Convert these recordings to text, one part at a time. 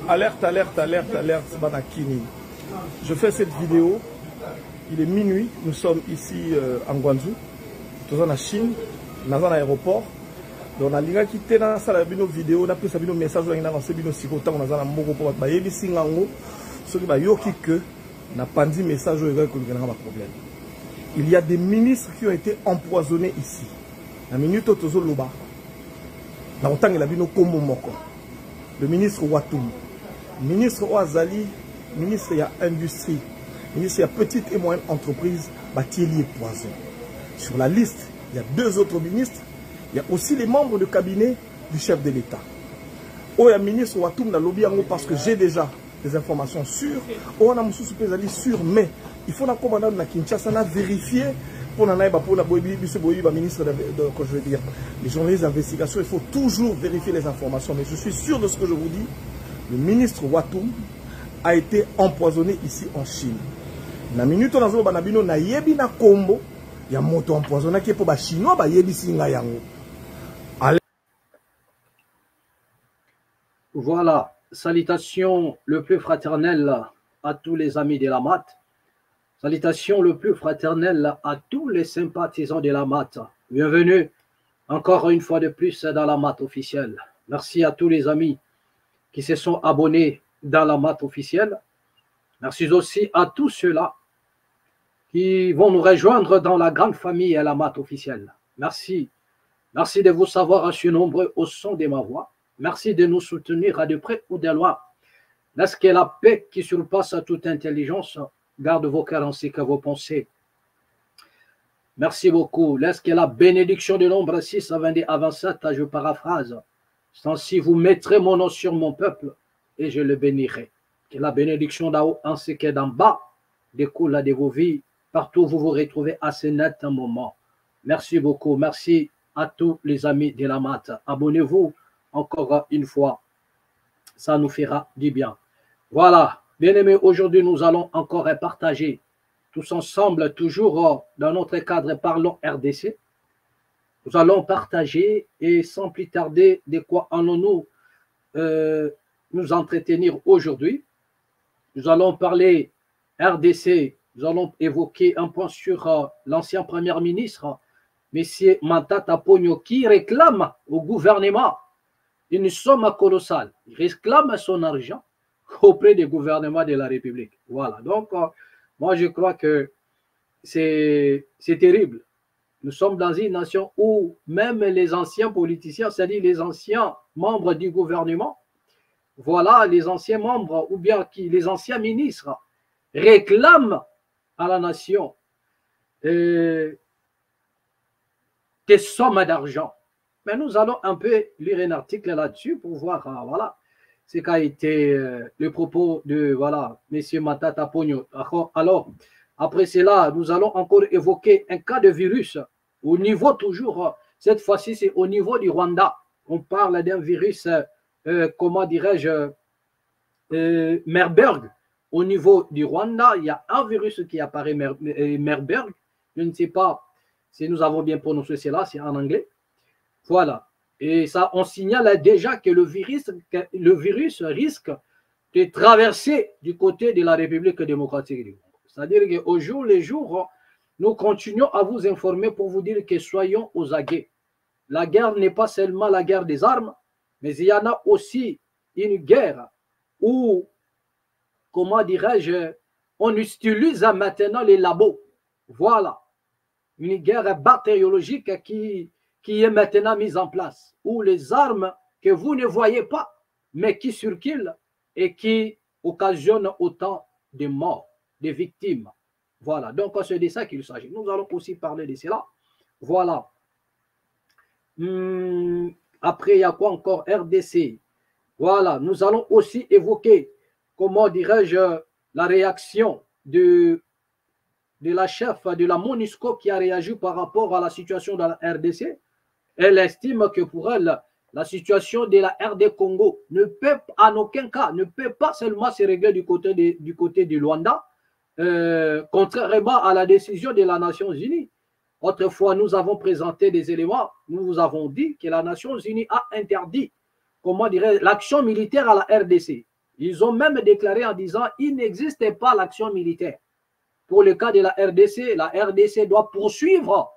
Alerte, alerte, alerte, alerte, Banakini. Je fais cette vidéo, il est minuit, nous sommes ici en Guangzhou, nous sommes en Chine, dans un aéroport. Donc on a liga qui était dans la vidéo, on a pris sa vidéo message, on a lancé vidéo si content, on a un mot pour ba yebi singango, ce qui va yoki que n'a pas dit message au gars que nous avons un problème. Il y a des ministres qui ont été empoisonnés ici. La minute au tozo loba. Na autant il a vu nos kombo moko. Le ministre Watoum, ministre Oazali, ministre ya industrie, ministre ya petite et moyenne entreprise, Batieli Poison. Sur la liste, il y a deux autres ministres. Il y a aussi les membres du cabinet du chef de l'État. Oh, il y a ministre Watoum na lobby parce que j'ai déjà des informations sûres. Oh, on a Moussou Soupezali sûr, mais il faut na commandant na Kinshasa na vérifier pour na pour la ministre de je veux dire les journalistes d'investigation. Il faut toujours vérifier les informations. Mais je suis sûr de ce que je vous dis. Le ministre Watoum a été empoisonné ici en Chine. Na minute on a zo banabino na yebi na kombo ya moto empoisonné qui est pour ba chinois ba yebi singa yango. Voilà, salutations le plus fraternel à tous les amis de la MAT. Salutations le plus fraternel à tous les sympathisants de la MAT. Bienvenue encore une fois de plus dans la MAT officielle. Merci à tous les amis qui se sont abonnés dans la MAT officielle. Merci aussi à tous ceux-là qui vont nous rejoindre dans la grande famille à la MAT officielle. Merci. Merci de vous savoir assez nombreux au son de ma voix. Merci de nous soutenir à de près ou de loin. Laisse que la paix qui surpasse toute intelligence garde vos cœurs ainsi que vos pensées. Merci beaucoup. Laisse que la bénédiction de l'ombre 6 à 22 à 27, je paraphrase. Ainsi vous mettrez mon nom sur mon peuple et je le bénirai. Que la bénédiction d'en haut ainsi que d'en bas découle de vos vies, partout où vous vous retrouvez à ce net moment. Merci beaucoup. Merci à tous les amis de la MAT. Abonnez-vous encore une fois. Ça nous fera du bien. Voilà. Bien-aimés, aujourd'hui, nous allons encore partager tous ensemble, toujours dans notre cadre Parlons RDC. Nous allons partager et sans plus tarder, de quoi allons-nous nous entretenir aujourd'hui. Nous allons parler RDC, nous allons évoquer un point sur l'ancien Premier ministre, M. Matata Ponyo, qui réclame au gouvernement une somme colossale. Il réclame son argent auprès du gouvernement de la République. Voilà. Donc, moi, je crois que c'est terrible. Nous sommes dans une nation où même les anciens politiciens, c'est-à-dire les anciens membres du gouvernement, voilà, les anciens membres ou bien les anciens ministres réclament à la nation des sommes d'argent. Mais nous allons un peu lire un article là-dessus pour voir, voilà, ce qu'a été le propos de, voilà, M. Matata Ponyo. Alors, après cela, nous allons encore évoquer un cas de virus au niveau toujours, cette fois-ci, c'est au niveau du Rwanda. On parle d'un virus, comment dirais-je, Marburg. Au niveau du Rwanda, il y a un virus qui apparaît, Marburg. Je ne sais pas si nous avons bien prononcé cela, c'est en anglais. Voilà. Et ça, on signale déjà que le virus risque de traverser du côté de la République démocratique du Congo. C'est-à-dire qu'au jour le jour, nous continuons à vous informer pour vous dire que soyons aux aguets. La guerre n'est pas seulement la guerre des armes, mais il y en a aussi une guerre où, comment dirais-je, on utilise maintenant les labos. Voilà. Une guerre bactériologique qui est maintenant mise en place, où les armes que vous ne voyez pas, mais qui circulent et qui occasionnent autant de morts, de victimes. Voilà, donc c'est de ça qu'il s'agit. Nous allons aussi parler de cela. Voilà. Après, il y a quoi encore? RDC. Voilà, nous allons aussi évoquer, comment dirais-je, la réaction de la chef de la MONUSCO qui a réagi par rapport à la situation dans la RDC. Elle estime que pour elle, la situation de la RD Congo ne peut en aucun cas, ne peut pas seulement se régler du côté du Rwanda, contrairement à la décision des Nations Unies. Autrefois, nous avons présenté des éléments, nous vous avons dit que la Nations Unies a interdit comment dirais l'action militaire à la RDC. Ils ont même déclaré en disant il n'existait pas l'action militaire. Pour le cas de la RDC doit poursuivre,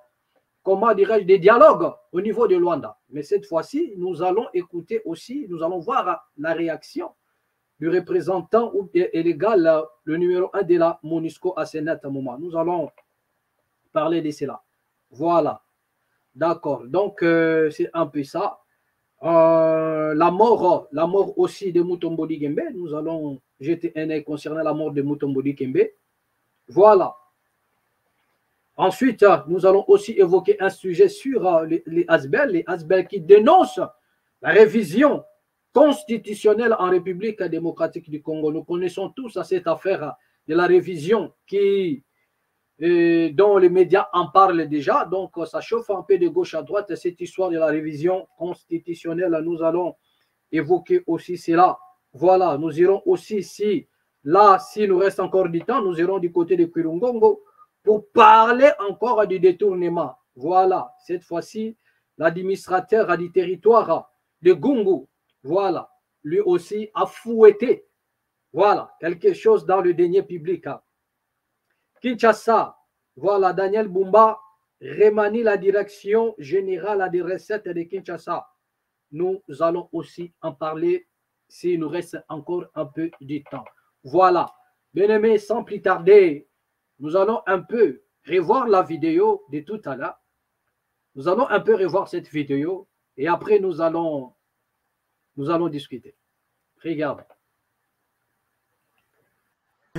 comment dirais-je, des dialogues au niveau de Luanda. Mais cette fois-ci, nous allons écouter aussi, nous allons voir la réaction du représentant illégal, le numéro 1 de la MONUSCO à ce net moment. Nous allons parler de cela. Voilà. D'accord. Donc, c'est un peu ça. La mort aussi de Mutombodi Kembe. Nous allons jeter un œil concernant la mort de Mutombodi Kembe. Voilà. Ensuite, nous allons aussi évoquer un sujet sur les Asbel qui dénoncent la révision constitutionnelle en République démocratique du Congo. Nous connaissons tous cette affaire de la révision dont les médias en parlent déjà. Donc, ça chauffe un peu de gauche à droite, cette histoire de la révision constitutionnelle. Nous allons évoquer aussi cela. Voilà, nous irons aussi, s'il nous reste encore du temps, nous irons du côté de Kwirungongo pour parler encore du détournement. Voilà, cette fois-ci, l'administrateur du territoire de Gungu, voilà, lui aussi a fouetté, voilà, quelque chose dans le denier public. Kinshasa, voilà, Daniel Bumba remanie la direction générale des recettes de Kinshasa. Nous allons aussi en parler s'il nous reste encore un peu de temps. Voilà, bien aimés, sans plus tarder, nous allons un peu revoir la vidéo de tout à l'heure. Nous allons un peu revoir cette vidéo et après nous allons discuter. Regarde.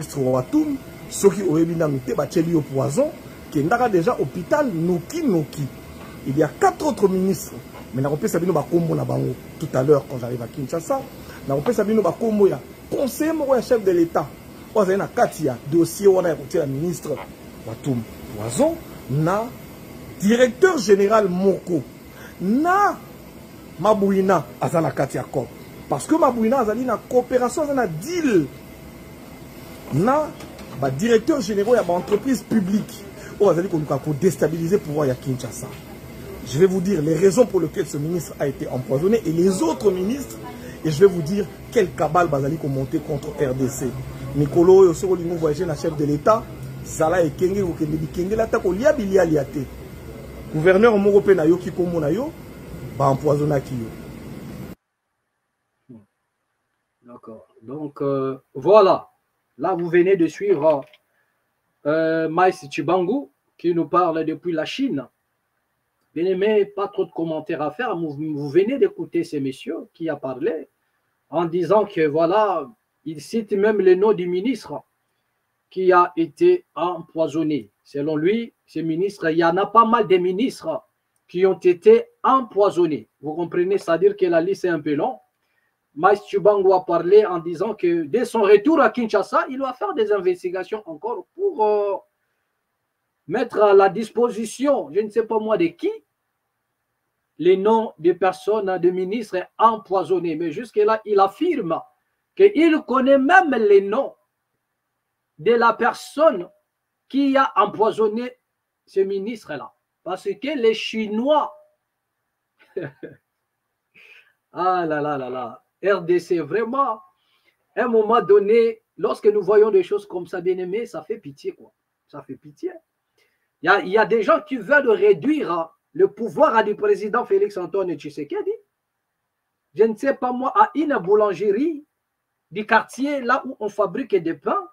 Ceux qui auraient au poison, qui est déjà hôpital Noki. Il y a 4 autres ministres. Mais na kopesa bino bakombo na bango tout à l'heure quand j'arrive à Kinshasa. Na kopesa bino bakombo ya conseiller moko ya chef de l'État. Oza na katia dossier wana ya kotia ministre Watum Poison na directeur général Moko na Mabouina azana katia COP. Parce que Mabouina azali na coopération azana deal na ba directeur général ya ba entreprise publique. Oza azali ko déstabiliser pouvoir ya Kinshasa. Je vais vous dire les raisons pour lesquelles ce ministre a été empoisonné et les autres ministres. Et je vais vous dire quelle cabale Bazali ont monté contre RDC. Nicolo Yosolingo voyagé la chef de l'État. Zala et Kenge ou Kenge l'attaque au liabilia liate. Gouverneur Morope na yo ki komo na yo, ba empoisonna ki yo. D'accord. Donc voilà. Là vous venez de suivre Maïs Chibangu qui nous parle depuis la Chine. Bien aimé, pas trop de commentaires à faire. Vous venez d'écouter ces messieurs qui a parlé en disant que voilà, il cite même le nom du ministre qui a été empoisonné. Selon lui, ce ministre, il y en a pas mal de ministres qui ont été empoisonnés. Vous comprenez, c'est-à-dire que la liste est un peu longue. Maïs Chibangu a parlé en disant que dès son retour à Kinshasa, il va faire des investigations encore pour mettre à la disposition, je ne sais pas moi de qui, les noms des personnes, de ministres empoisonnés. Mais jusque-là, il affirme qu'il connaît même les noms de la personne qui a empoisonné ce ministre-là. Parce que les Chinois, ah là là là là, RDC, vraiment, à un moment donné, lorsque nous voyons des choses comme ça, bien aimé, ça fait pitié, quoi. Ça fait pitié. Il y a des gens qui veulent réduire le pouvoir du président Félix-Antoine Tshisekedi. Je ne sais pas moi, à une boulangerie du quartier, là où on fabrique des pains,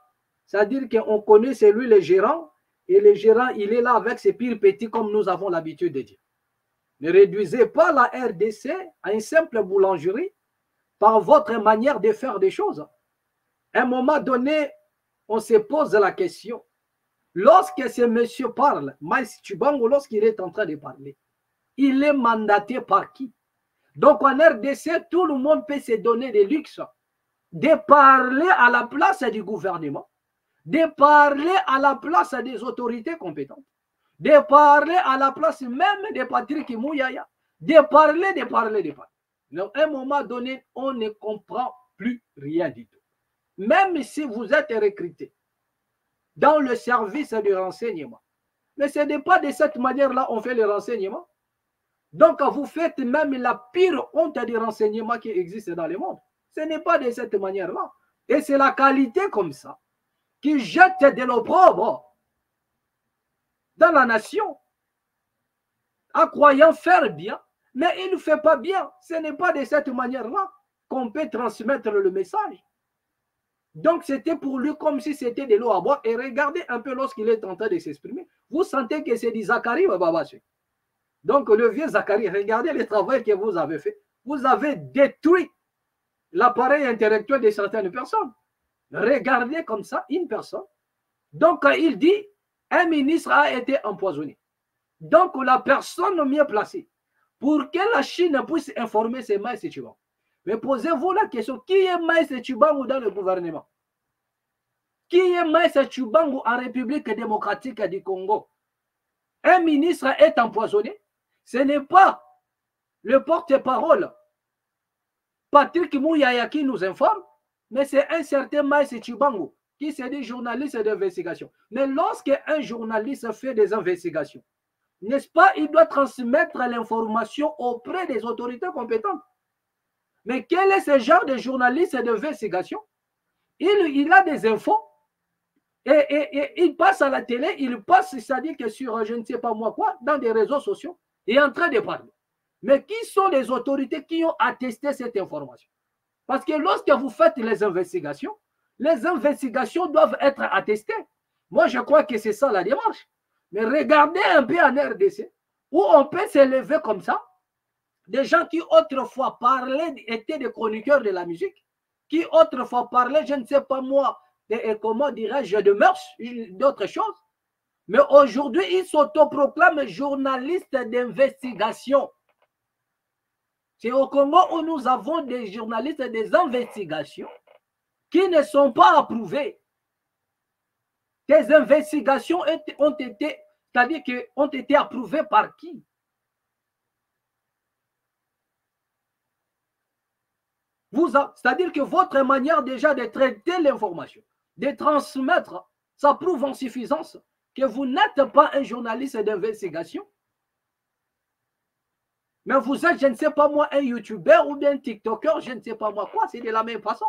c'est-à-dire qu'on connaît c'est lui le gérant, et le gérant, il est là avec ses pires petits comme nous avons l'habitude de dire. Ne réduisez pas la RDC à une simple boulangerie par votre manière de faire des choses. À un moment donné, on se pose la question. Lorsque ce monsieur parle, Maïs Chibangu, lorsqu'il est en train de parler, il est mandaté par qui? Donc en RDC, tout le monde peut se donner des luxes de parler à la place du gouvernement, de parler à la place des autorités compétentes, de parler à la place même de Patrick Mouyaya, de parler. Donc à un moment donné, on ne comprend plus rien du tout. Même si vous êtes recruté dans le service du renseignement. Mais ce n'est pas de cette manière-là qu'on fait le renseignement. Donc, vous faites même la pire honte des renseignements qui existent dans le monde. Ce n'est pas de cette manière-là. Et c'est la qualité comme ça qui jette de l'opprobre dans la nation en croyant faire bien, mais il ne fait pas bien. Ce n'est pas de cette manière-là qu'on peut transmettre le message. Donc, c'était pour lui comme si c'était de l'eau à boire. Et regardez un peu lorsqu'il est en train de s'exprimer. Vous sentez que c'est du Zacharie Babaché. Donc, le vieux Zacharie, regardez le travail que vous avez fait. Vous avez détruit l'appareil intellectuel de certaines personnes. Regardez comme ça une personne. Donc, il dit, un ministre a été empoisonné. Donc, la personne mieux placée pour que la Chine puisse informer ses Maïs et Tchibang. Mais posez-vous la question, qui est Maïs et Tchibang dans le gouvernement? Qui est Maïs et Tchibang en République démocratique du Congo? Un ministre est empoisonné. Ce n'est pas le porte-parole Patrick Mouyaya qui nous informe, mais c'est un certain Maïs Tchibango qui c'est des journalistes d'investigation. Mais lorsqu'un journaliste fait des investigations, n'est-ce pas, il doit transmettre l'information auprès des autorités compétentes. Mais quel est ce genre de journaliste d'investigation? Il a des infos et il passe à la télé, il passe, c'est-à-dire que sur je ne sais pas moi quoi, dans des réseaux sociaux, il est en train de parler. Mais qui sont les autorités qui ont attesté cette information? Parce que lorsque vous faites les investigations doivent être attestées. Moi, je crois que c'est ça la démarche. Mais regardez un peu en RDC, où on peut s'élever comme ça, des gens qui autrefois parlaient, étaient des chroniqueurs de la musique, qui autrefois parlaient, je ne sais pas moi, comment dirais-je, de mœurs, d'autres choses. Mais aujourd'hui, ils s'autoproclament journalistes d'investigation. C'est au Congo où nous avons des journalistes des investigations qui ne sont pas approuvés. Ces investigations ont été, c'est-à-dire ont été approuvées par qui? C'est-à-dire que votre manière déjà de traiter l'information, de transmettre, ça prouve en suffisance que vous n'êtes pas un journaliste d'investigation. Mais vous êtes, je ne sais pas moi, un YouTuber ou bien un TikToker, je ne sais pas moi quoi, c'est de la même façon.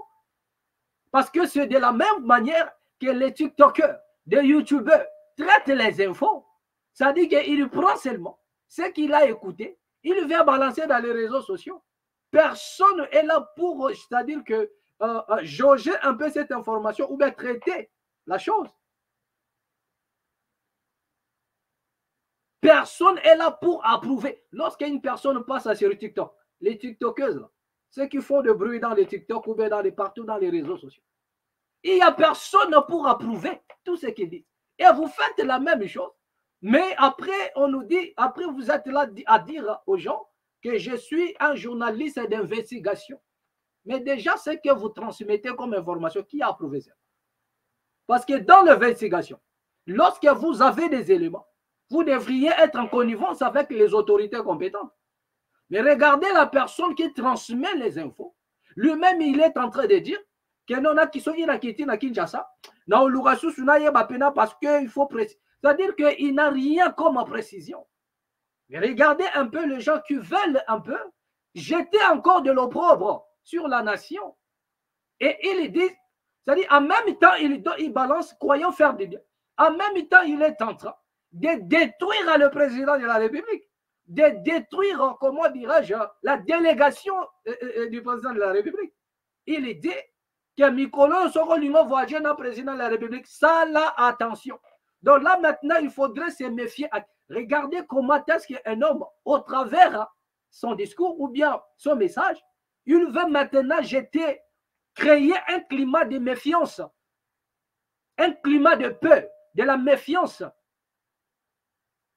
Parce que c'est de la même manière que les TikTokers, les YouTubers traitent les infos. C'est-à-dire qu'il prend seulement ce qu'il a écouté, il vient balancer dans les réseaux sociaux. Personne n'est là pour, c'est-à-dire que jauger un peu cette information ou bien traiter la chose. Personne n'est là pour approuver. Lorsqu'une personne passe sur TikTok, les TikTokeuses, là, ceux qui font de bruit dans les TikTok ou bien partout dans les réseaux sociaux, il n'y a personne pour approuver tout ce qu'ils disent. Et vous faites la même chose. Mais après, on nous dit, après vous êtes là à dire aux gens que je suis un journaliste d'investigation. Mais déjà, ce que vous transmettez comme information, qui a approuvé ça? Parce que dans l'investigation, lorsque vous avez des éléments, vous devriez être en connivence avec les autorités compétentes. Mais regardez la personne qui transmet les infos. Lui-même, il est en train de dire que non, qui sont à Kinshasa, parce qu'il faut préciser. C'est-à-dire qu'il n'a rien comme précision. Mais regardez un peu les gens qui veulent un peu jeter encore de l'opprobre sur la nation. Et il dit, c'est-à-dire en même temps, il balance, croyant faire des biens. En même temps, il est en train de détruire le président de la République, de détruire, comment dirais-je, la délégation du président de la République. Il dit que Mikolo Sokolimo voyage dans le président de la République. Ça, là, attention. Donc là, maintenant, il faudrait se méfier. Regardez comment est-ce qu'un homme, au travers son discours ou bien son message, il veut maintenant créer un climat de méfiance, un climat de peur, de la méfiance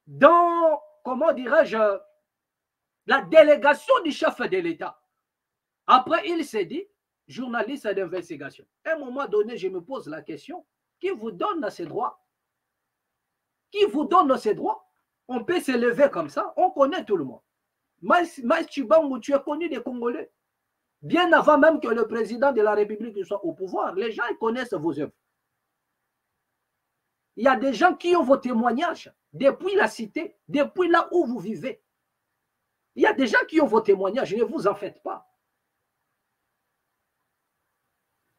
dans, comment dirais-je, la délégation du chef de l'État. Après, il s'est dit, journaliste d'investigation. À un moment donné, je me pose la question, qui vous donne ces droits? Qui vous donne ces droits? On peut se lever comme ça, on connaît tout le monde. Maïs Tchibango, tu es connu des Congolais. Bien avant même que le président de la République soit au pouvoir, les gens ils connaissent vos œuvres. Il y a des gens qui ont vos témoignages depuis la cité, depuis là où vous vivez. Il y a des gens qui ont vos témoignages, ne vous en faites pas.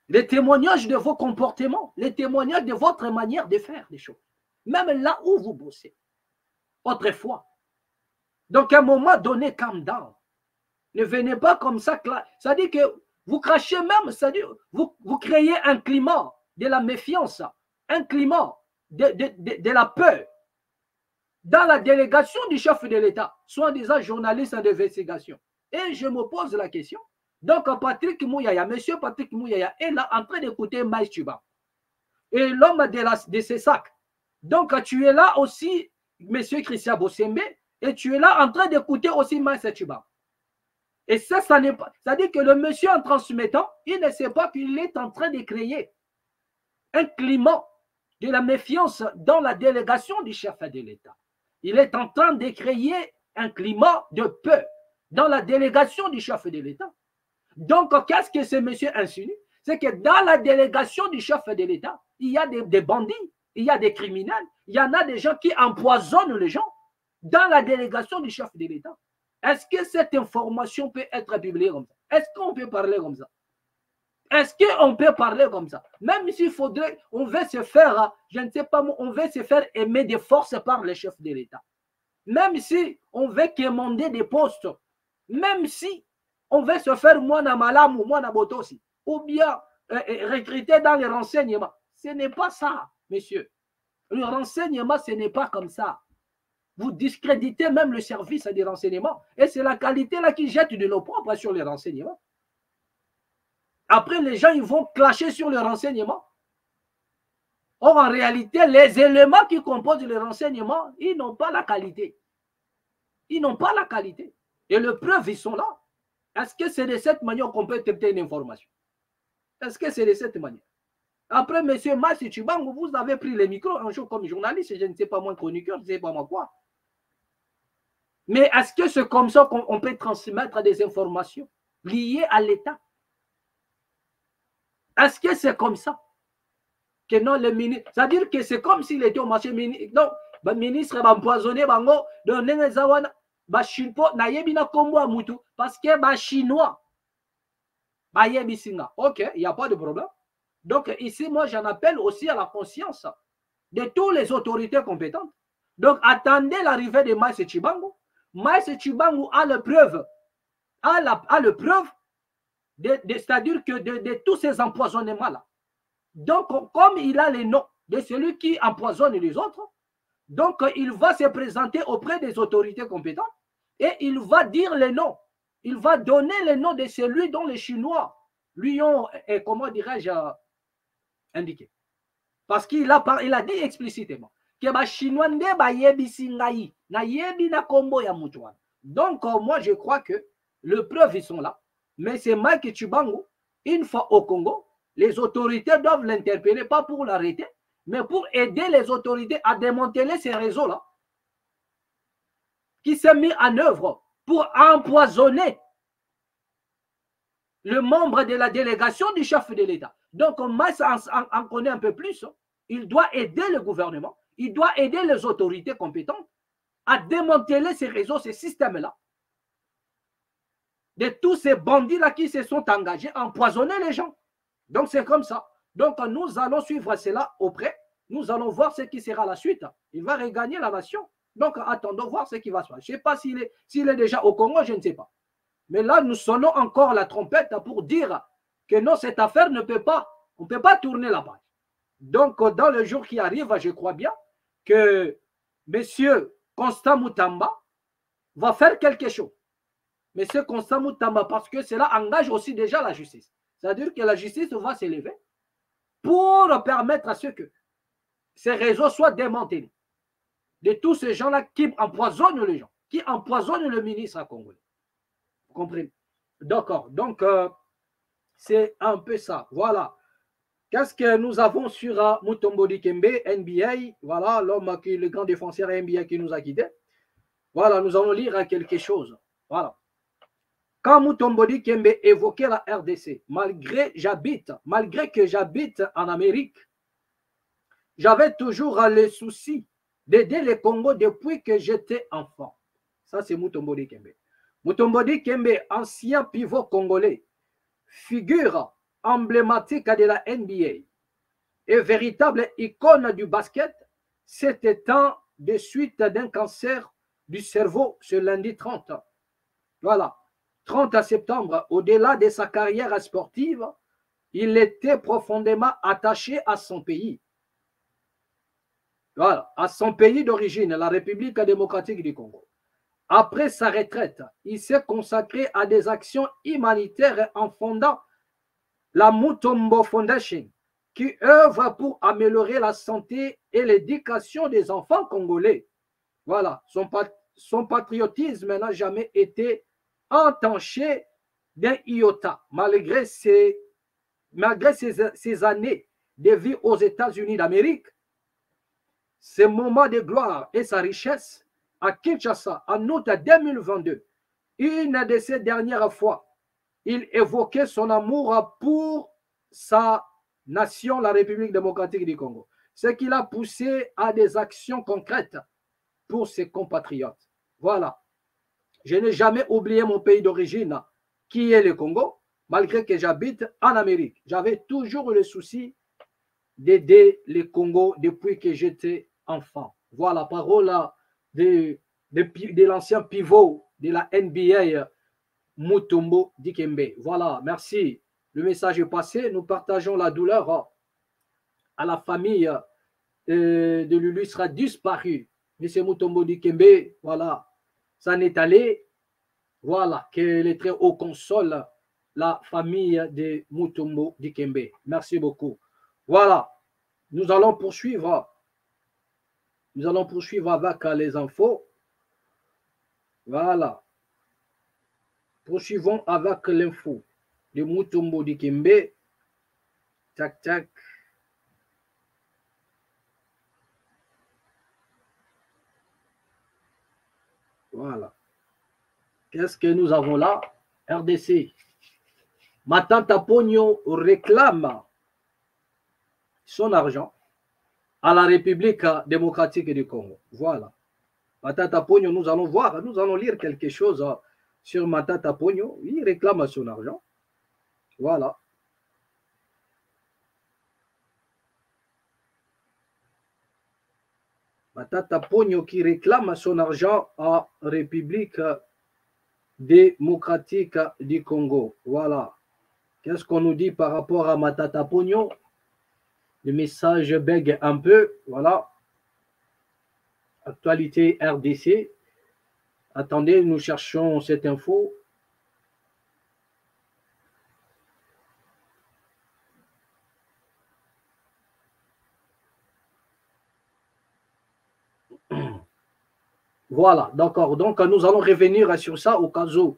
Les témoignages de vos comportements, les témoignages de votre manière de faire des choses. Même là où vous bossez, autrefois. Donc, à un moment donné, calm down. Ne venez pas comme ça. Ça dit que vous crachez même, ça dit, vous créez un climat de la méfiance, un climat de la peur dans la délégation du chef de l'État, soi-disant journaliste d'investigation. Et je me pose la question. Donc, Patrick Mouyaya, monsieur Patrick Mouyaya est là en train d'écouter Maïs Tchibangou. Et l'homme de ses sacs. Donc, tu es là aussi, monsieur Christian Bossembe, et tu es là en train d'écouter aussi Maïs Tchibangou. Et ça n'est pas. Ça dit que le monsieur, en transmettant, il ne sait pas qu'il est en train de créer un climat de la méfiance dans la délégation du chef de l'État. Il est en train de créer un climat de peur dans la délégation du chef de l'État. Donc, qu'est-ce que ce monsieur insinue? C'est que dans la délégation du chef de l'État, il y a des bandits, il y a des criminels, il y en a des gens qui empoisonnent les gens dans la délégation du chef de l'État. Est-ce que cette information peut être publiée comme ça? Est-ce qu'on peut parler comme ça? Est-ce qu'on peut parler comme ça? Même s'il faudrait, on veut se faire, je ne sais pas, on veut se faire aimer de force par les chefs de l'État. Même si on veut quémander des postes, même si on veut se faire moina malam ou moina botosi, ou bien recruter dans les renseignements. Ce n'est pas ça, messieurs. Le renseignement, ce n'est pas comme ça. Vous discréditez même le service des renseignements. Et c'est la qualité là qui jette de l'eau propre sur les renseignements. Après, les gens, ils vont clasher sur les renseignements. Or, en réalité, les éléments qui composent les renseignements, ils n'ont pas la qualité. Ils n'ont pas la qualité. Et les preuves, ils sont là. Est-ce que c'est de cette manière qu'on peut traiter une information? Est-ce que c'est de cette manière? Après, M. Maïs Tchibangou, vous avez pris les micros un jour comme journaliste, je ne sais pas moi, chroniqueur, je ne sais pas moi quoi. Mais est-ce que c'est comme ça qu'on peut transmettre des informations liées à l'État? Est-ce que c'est comme ça? Que non, le ministre. C'est-à-dire que c'est comme s'il était au marché. Donc, le ministre va empoisonner, donner les awana, parce que les Chinois, ok, il n'y a pas de problème. Donc, ici, moi, j'en appelle aussi à la conscience de toutes les autorités compétentes. Donc, attendez l'arrivée de Maïs Tchibangou. Maïs Tchibangou a la preuve, c'est-à-dire que de tous ces empoisonnements-là. Donc, comme il a les noms de celui qui empoisonne les autres, donc il va se présenter auprès des autorités compétentes et il va dire les noms. Il va donner les noms de celui dont les Chinois lui ont, comment dirais-je, indiqué. Parce qu'il a dit explicitement que les Chinois ne ba yebi singaï, na yebi na kombo ya mutuan. Donc, moi, je crois que les preuves, ils sont là. Mais c'est Maïs Tchibangou, une fois au Congo, les autorités doivent l'interpeller, pas pour l'arrêter, mais pour aider les autorités à démanteler ces réseaux-là qui s'est mis en œuvre pour empoisonner le membre de la délégation du chef de l'État. Donc, Maïs en connaît un peu plus. Il doit aider le gouvernement, il doit aider les autorités compétentes à démanteler ces réseaux, ces systèmes-là, de tous ces bandits-là qui se sont engagés à empoisonner les gens. Donc, c'est comme ça. Donc, nous allons suivre cela auprès. Nous allons voir ce qui sera la suite. Il va regagner la nation. Donc, attendons voir ce qui va se passer. Je ne sais pas s'il est déjà au Congo, je ne sais pas. Mais là, nous sonnons encore la trompette pour dire que non, cette affaire ne peut pas, on ne peut pas tourner la page. Donc, dans le jour qui arrive, je crois bien que M. Constant Moutamba va faire quelque chose. M. Constant Moutamba, parce que cela engage aussi déjà la justice. C'est-à-dire que la justice va s'élever pour permettre à ce que ces réseaux soient démantelés. De tous ces gens-là qui empoisonnent les gens, qui empoisonnent le ministre congolais. Vous comprenez? D'accord. Donc, c'est un peu ça. Voilà. Qu'est-ce que nous avons sur Mutombo Dikembe, NBA? Voilà, l'homme qui, le grand défenseur NBA qui nous a quittés. Voilà, nous allons lire quelque chose. Voilà. Quand Mutombo Dikembe évoquait la RDC, malgré que j'habite en Amérique, j'avais toujours le souci d'aider le Congo depuis que j'étais enfant. Ça, c'est Mutombo Dikembe. Mutombo Dikembe, ancien pivot congolais, figure emblématique de la NBA et véritable icône du basket, s'est éteint de suite d'un cancer du cerveau ce lundi 30. Voilà, 30 septembre, au-delà de sa carrière sportive, il était profondément attaché à son pays. Voilà, à son pays d'origine, la République démocratique du Congo. Après sa retraite, il s'est consacré à des actions humanitaires en fondant la Mutombo Foundation, qui œuvre pour améliorer la santé et l'éducation des enfants congolais. Voilà, son patriotisme n'a jamais été entaché d'un iota, malgré ses années de vie aux États-Unis d'Amérique. Ses moments de gloire et sa richesse à Kinshasa en août 2022, une de ces dernières fois, il évoquait son amour pour sa nation, la République démocratique du Congo, ce qui l'a poussé à des actions concrètes pour ses compatriotes. Voilà. Je n'ai jamais oublié mon pays d'origine, qui est le Congo, malgré que j'habite en Amérique. J'avais toujours le souci d'aider le Congo depuis que j'étais enfant. Voilà, parole de l'ancien pivot de la NBA, Mutombo Dikembe. Voilà, merci. Le message est passé. Nous partageons la douleur à la famille de l'illustre disparu, M. Mutombo Dikembe. Voilà, ça n'est allé. Voilà, que les très hauts consolent la famille de Mutombo Dikembe. Merci beaucoup. Voilà, nous allons poursuivre. Nous allons poursuivre avec les infos. Voilà. Poursuivons avec l'info de Mutombo Dikembe. Tac, tac. Voilà. Qu'est-ce que nous avons là? RDC. Matata Pogno réclame son argent à la République démocratique du Congo. Voilà. Matata Pogno, nous allons voir, nous allons lire quelque chose sur Matata Pogno. Il réclame son argent. Voilà. Matata Pogno qui réclame son argent à la République démocratique du Congo. Voilà. Qu'est-ce qu'on nous dit par rapport à Matata Pogno? Le message bègue un peu. Voilà. Actualité RDC. Attendez, nous cherchons cette info. Voilà, d'accord. Donc, nous allons revenir sur ça au cas où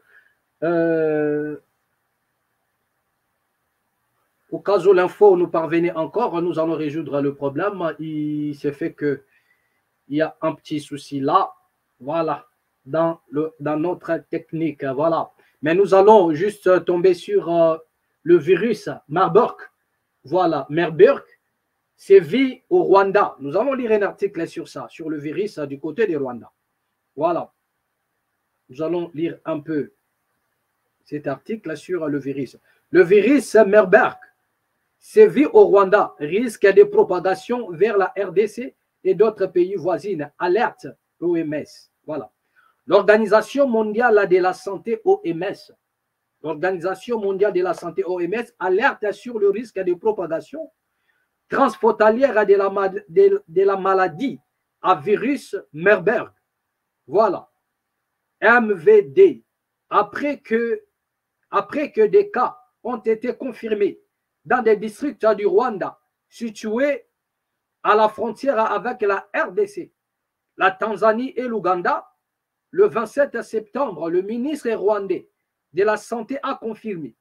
l'info nous parvenait encore, nous allons résoudre le problème. Il s'est fait qu'il y a un petit souci là, voilà, dans notre technique, voilà. Mais nous allons juste tomber sur le virus Marburg. Voilà, Marburg sévit au Rwanda. Nous allons lire un article sur ça, sur le virus du côté du Rwanda. Voilà. Nous allons lire un peu cet article sur le virus. Le virus Marburg sévit au Rwanda, risque de propagation vers la RDC et d'autres pays voisins. Alerte OMS. Voilà. L'Organisation mondiale de la santé OMS. L'Organisation mondiale de la santé OMS alerte sur le risque de propagation transfrontalière de la maladie à virus Marburg. Voilà. MVD. Après que des cas ont été confirmés dans des districts du Rwanda situés à la frontière avec la RDC, la Tanzanie et l'Ouganda, le 27 septembre, le ministre rwandais de la Santé a confirmé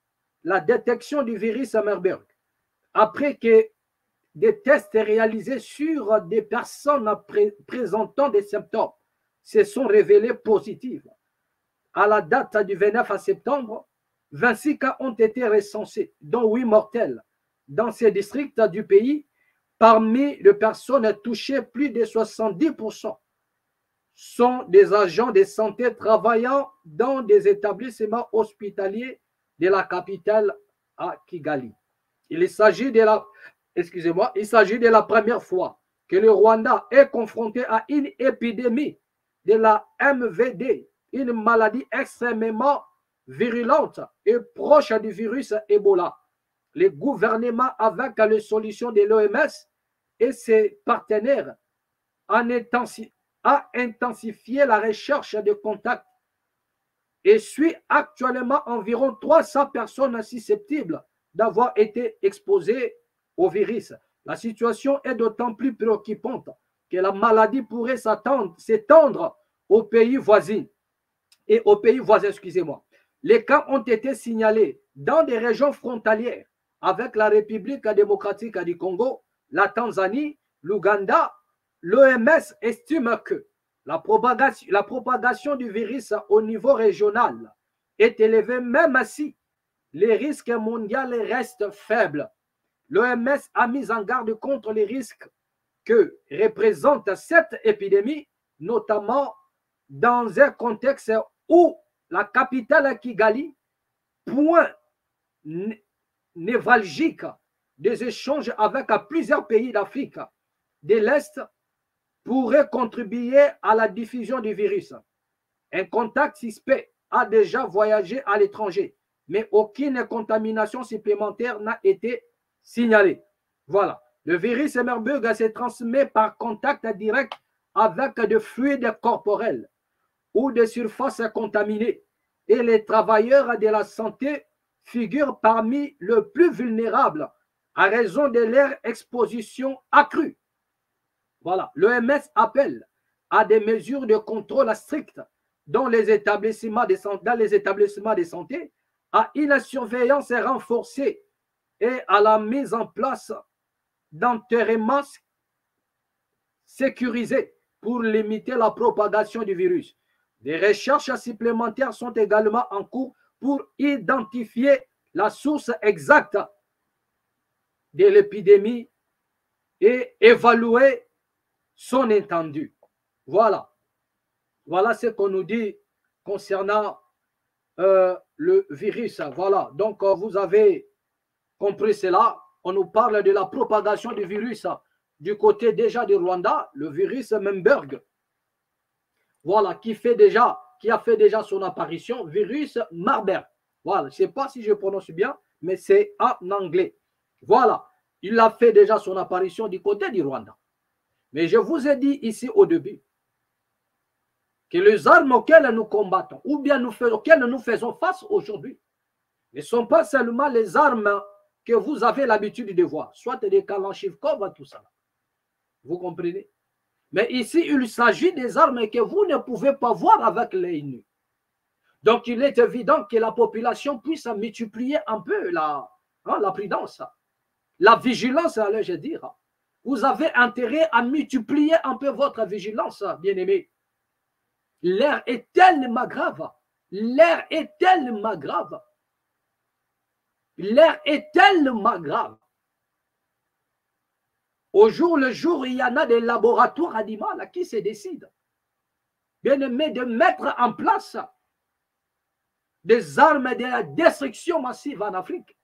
la détection du virus à Marburg après que des tests réalisés sur des personnes présentant des symptômes se sont révélés positifs. À la date du 29 septembre, 26 cas ont été recensés, dont 8 mortels, dans ces districts du pays. Parmi les personnes touchées, plus de 70% sont des agents de santé travaillant dans des établissements hospitaliers de la capitale à Kigali. Il s'agit de la première fois que le Rwanda est confronté à une épidémie de la MVD, une maladie extrêmement virulente et proche du virus Ebola. Le gouvernement, avec les solutions de l'OMS et ses partenaires, a intensifié la recherche de contacts et suit actuellement environ 300 personnes susceptibles d'avoir été exposées au virus. La situation est d'autant plus préoccupante que la maladie pourrait s'étendre aux pays voisins. Les cas ont été signalés dans des régions frontalières avec la République démocratique du Congo, la Tanzanie, l'Ouganda. L'OMS estime que la propagation du virus au niveau régional est élevée, même si les risques mondiaux restent faibles. L'OMS a mis en garde contre les risques que représente cette épidémie, notamment dans un contexte où la capitale Kigali, point névralgique des échanges avec plusieurs pays d'Afrique de l'Est, pourrait contribuer à la diffusion du virus. Un contact suspect a déjà voyagé à l'étranger, mais aucune contamination supplémentaire n'a été signalée. Voilà. Le virus Marburg se transmet par contact direct avec des fluides corporels ou des surfaces contaminées, et les travailleurs de la santé figurent parmi les plus vulnérables à raison de leur exposition accrue. Voilà, l'OMS appelle à des mesures de contrôle strictes dans les établissements de santé, à une surveillance renforcée et à la mise en place d'enterrements sécurisés pour limiter la propagation du virus. Des recherches supplémentaires sont également en cours pour identifier la source exacte de l'épidémie et évaluer son étendue. Voilà. Voilà ce qu'on nous dit concernant le virus. Voilà. Donc, vous avez compris cela. On nous parle de la propagation du virus du côté déjà du Rwanda, le virus Marburg. Voilà, qui a fait déjà son apparition, virus Marburg. Voilà, je ne sais pas si je prononce bien, mais c'est en anglais. Voilà, il a fait déjà son apparition du côté du Rwanda. Mais je vous ai dit ici au début que les armes auxquelles nous combattons, ou bien auxquelles nous faisons face aujourd'hui, ne sont pas seulement les armes que vous avez l'habitude de voir, soit des Kalachnikov, tout ça. Vous comprenez? Mais ici, il s'agit des armes que vous ne pouvez pas voir avec l'œil nu. Donc, il est évident que la population puisse multiplier un peu la prudence, la vigilance, allais-je dire. Vous avez intérêt à multiplier un peu votre vigilance, bien-aimés. L'air est tellement grave. L'air est tellement grave. L'air est tellement grave. Au jour le jour, il y en a des laboratoires animaux qui se décident, bien-aimés, de mettre en place des armes de la destruction massive en Afrique.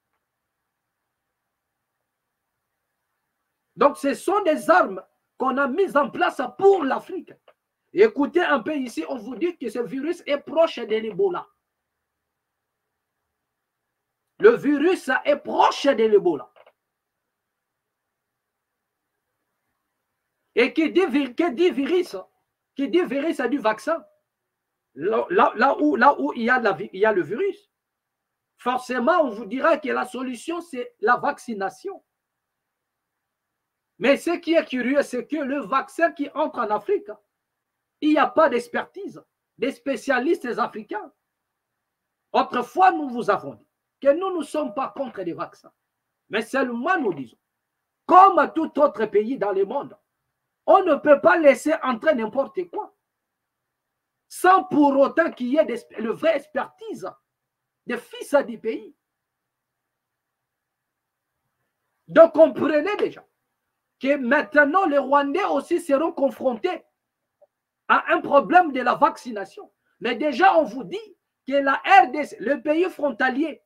Donc, ce sont des armes qu'on a mises en place pour l'Afrique. Écoutez un peu ici, on vous dit que ce virus est proche de l'Ebola. Le virus est proche de l'Ebola. Et qui dit virus, c'est du vaccin. Là où il y a le virus, forcément, on vous dira que la solution, c'est la vaccination. Mais ce qui est curieux, c'est que le vaccin qui entre en Afrique, il n'y a pas d'expertise, des spécialistes africains. Autrefois, nous vous avons dit que nous ne sommes pas contre les vaccins. Mais seulement nous disons, comme tout autre pays dans le monde, on ne peut pas laisser entrer n'importe quoi sans pour autant qu'il y ait une vraie expertise des fils du pays. Donc, comprenez déjà que maintenant, les Rwandais aussi seront confrontés a un problème de la vaccination. Mais déjà, on vous dit que la RDC, le pays frontalier,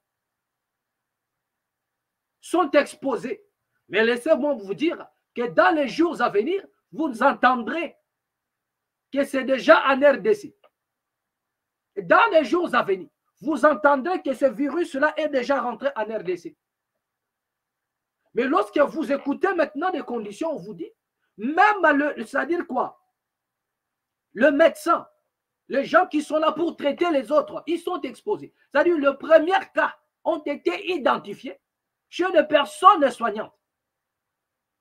sont exposés. Mais laissez-moi vous dire que dans les jours à venir, vous entendrez que c'est déjà en RDC. Dans les jours à venir, vous entendrez que ce virus-là est déjà rentré en RDC. Mais lorsque vous écoutez maintenant des conditions, on vous dit, même c'est-à-dire quoi? Le médecin, les gens qui sont là pour traiter les autres, ils sont exposés. C'est-à-dire les premiers cas ont été identifiés chez des personnes soignantes.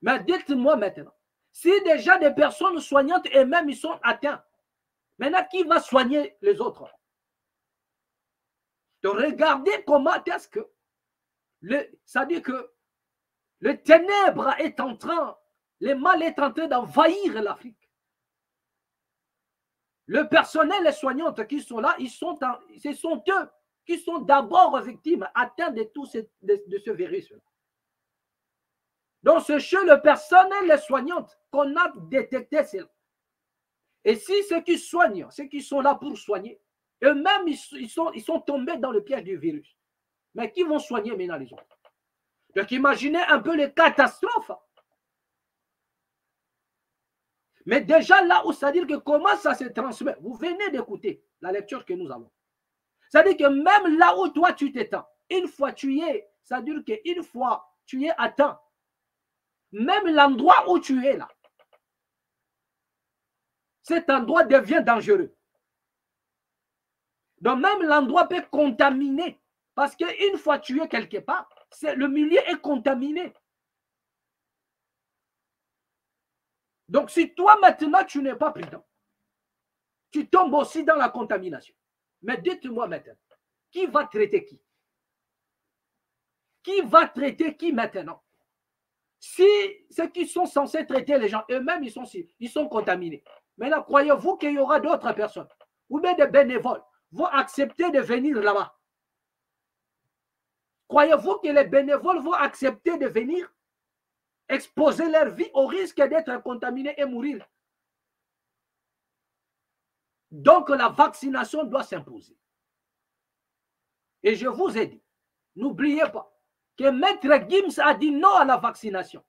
Mais dites-moi maintenant, si déjà des personnes soignantes et même ils sont atteints, maintenant qui va soigner les autres? De regarder comment est-ce que, c'est-à-dire que le ténèbre est en train, le mal est en train d'envahir l'Afrique. Le personnel, les soignantes qui sont là, ce sont eux qui sont d'abord victimes, atteints de tout de ce virus-là. Donc, c'est chez le personnel, les soignantes qu'on a détecté cela. Et si ceux qui soignent, ceux qui sont là pour soigner, eux-mêmes, ils sont tombés dans le piège du virus. Mais qui vont soigner maintenant les autres? Donc, imaginez un peu les catastrophes. Mais déjà là où c'est-à-dire que comment ça se transmet, vous venez d'écouter la lecture que nous avons. C'est-à-dire que même là où toi tu t'étends, une fois tu y es, c'est-à-dire qu'une fois tu es atteint, même l'endroit où tu es là, cet endroit devient dangereux. Donc même l'endroit peut contaminer. Parce qu'une fois tu es quelque part, le milieu est contaminé. Donc si toi maintenant tu n'es pas prudent, tu tombes aussi dans la contamination. Mais dites-moi maintenant, qui va traiter qui? Qui va traiter qui maintenant? Si ceux qui sont censés traiter les gens, eux-mêmes, ils sont contaminés. Maintenant, croyez-vous qu'il y aura d'autres personnes ou bien des bénévoles vont accepter de venir là-bas? Croyez-vous que les bénévoles vont accepter de venir exposer leur vie au risque d'être contaminés et mourir? Donc, la vaccination doit s'imposer. Et je vous ai dit, n'oubliez pas que Maître Gims a dit non à la vaccination.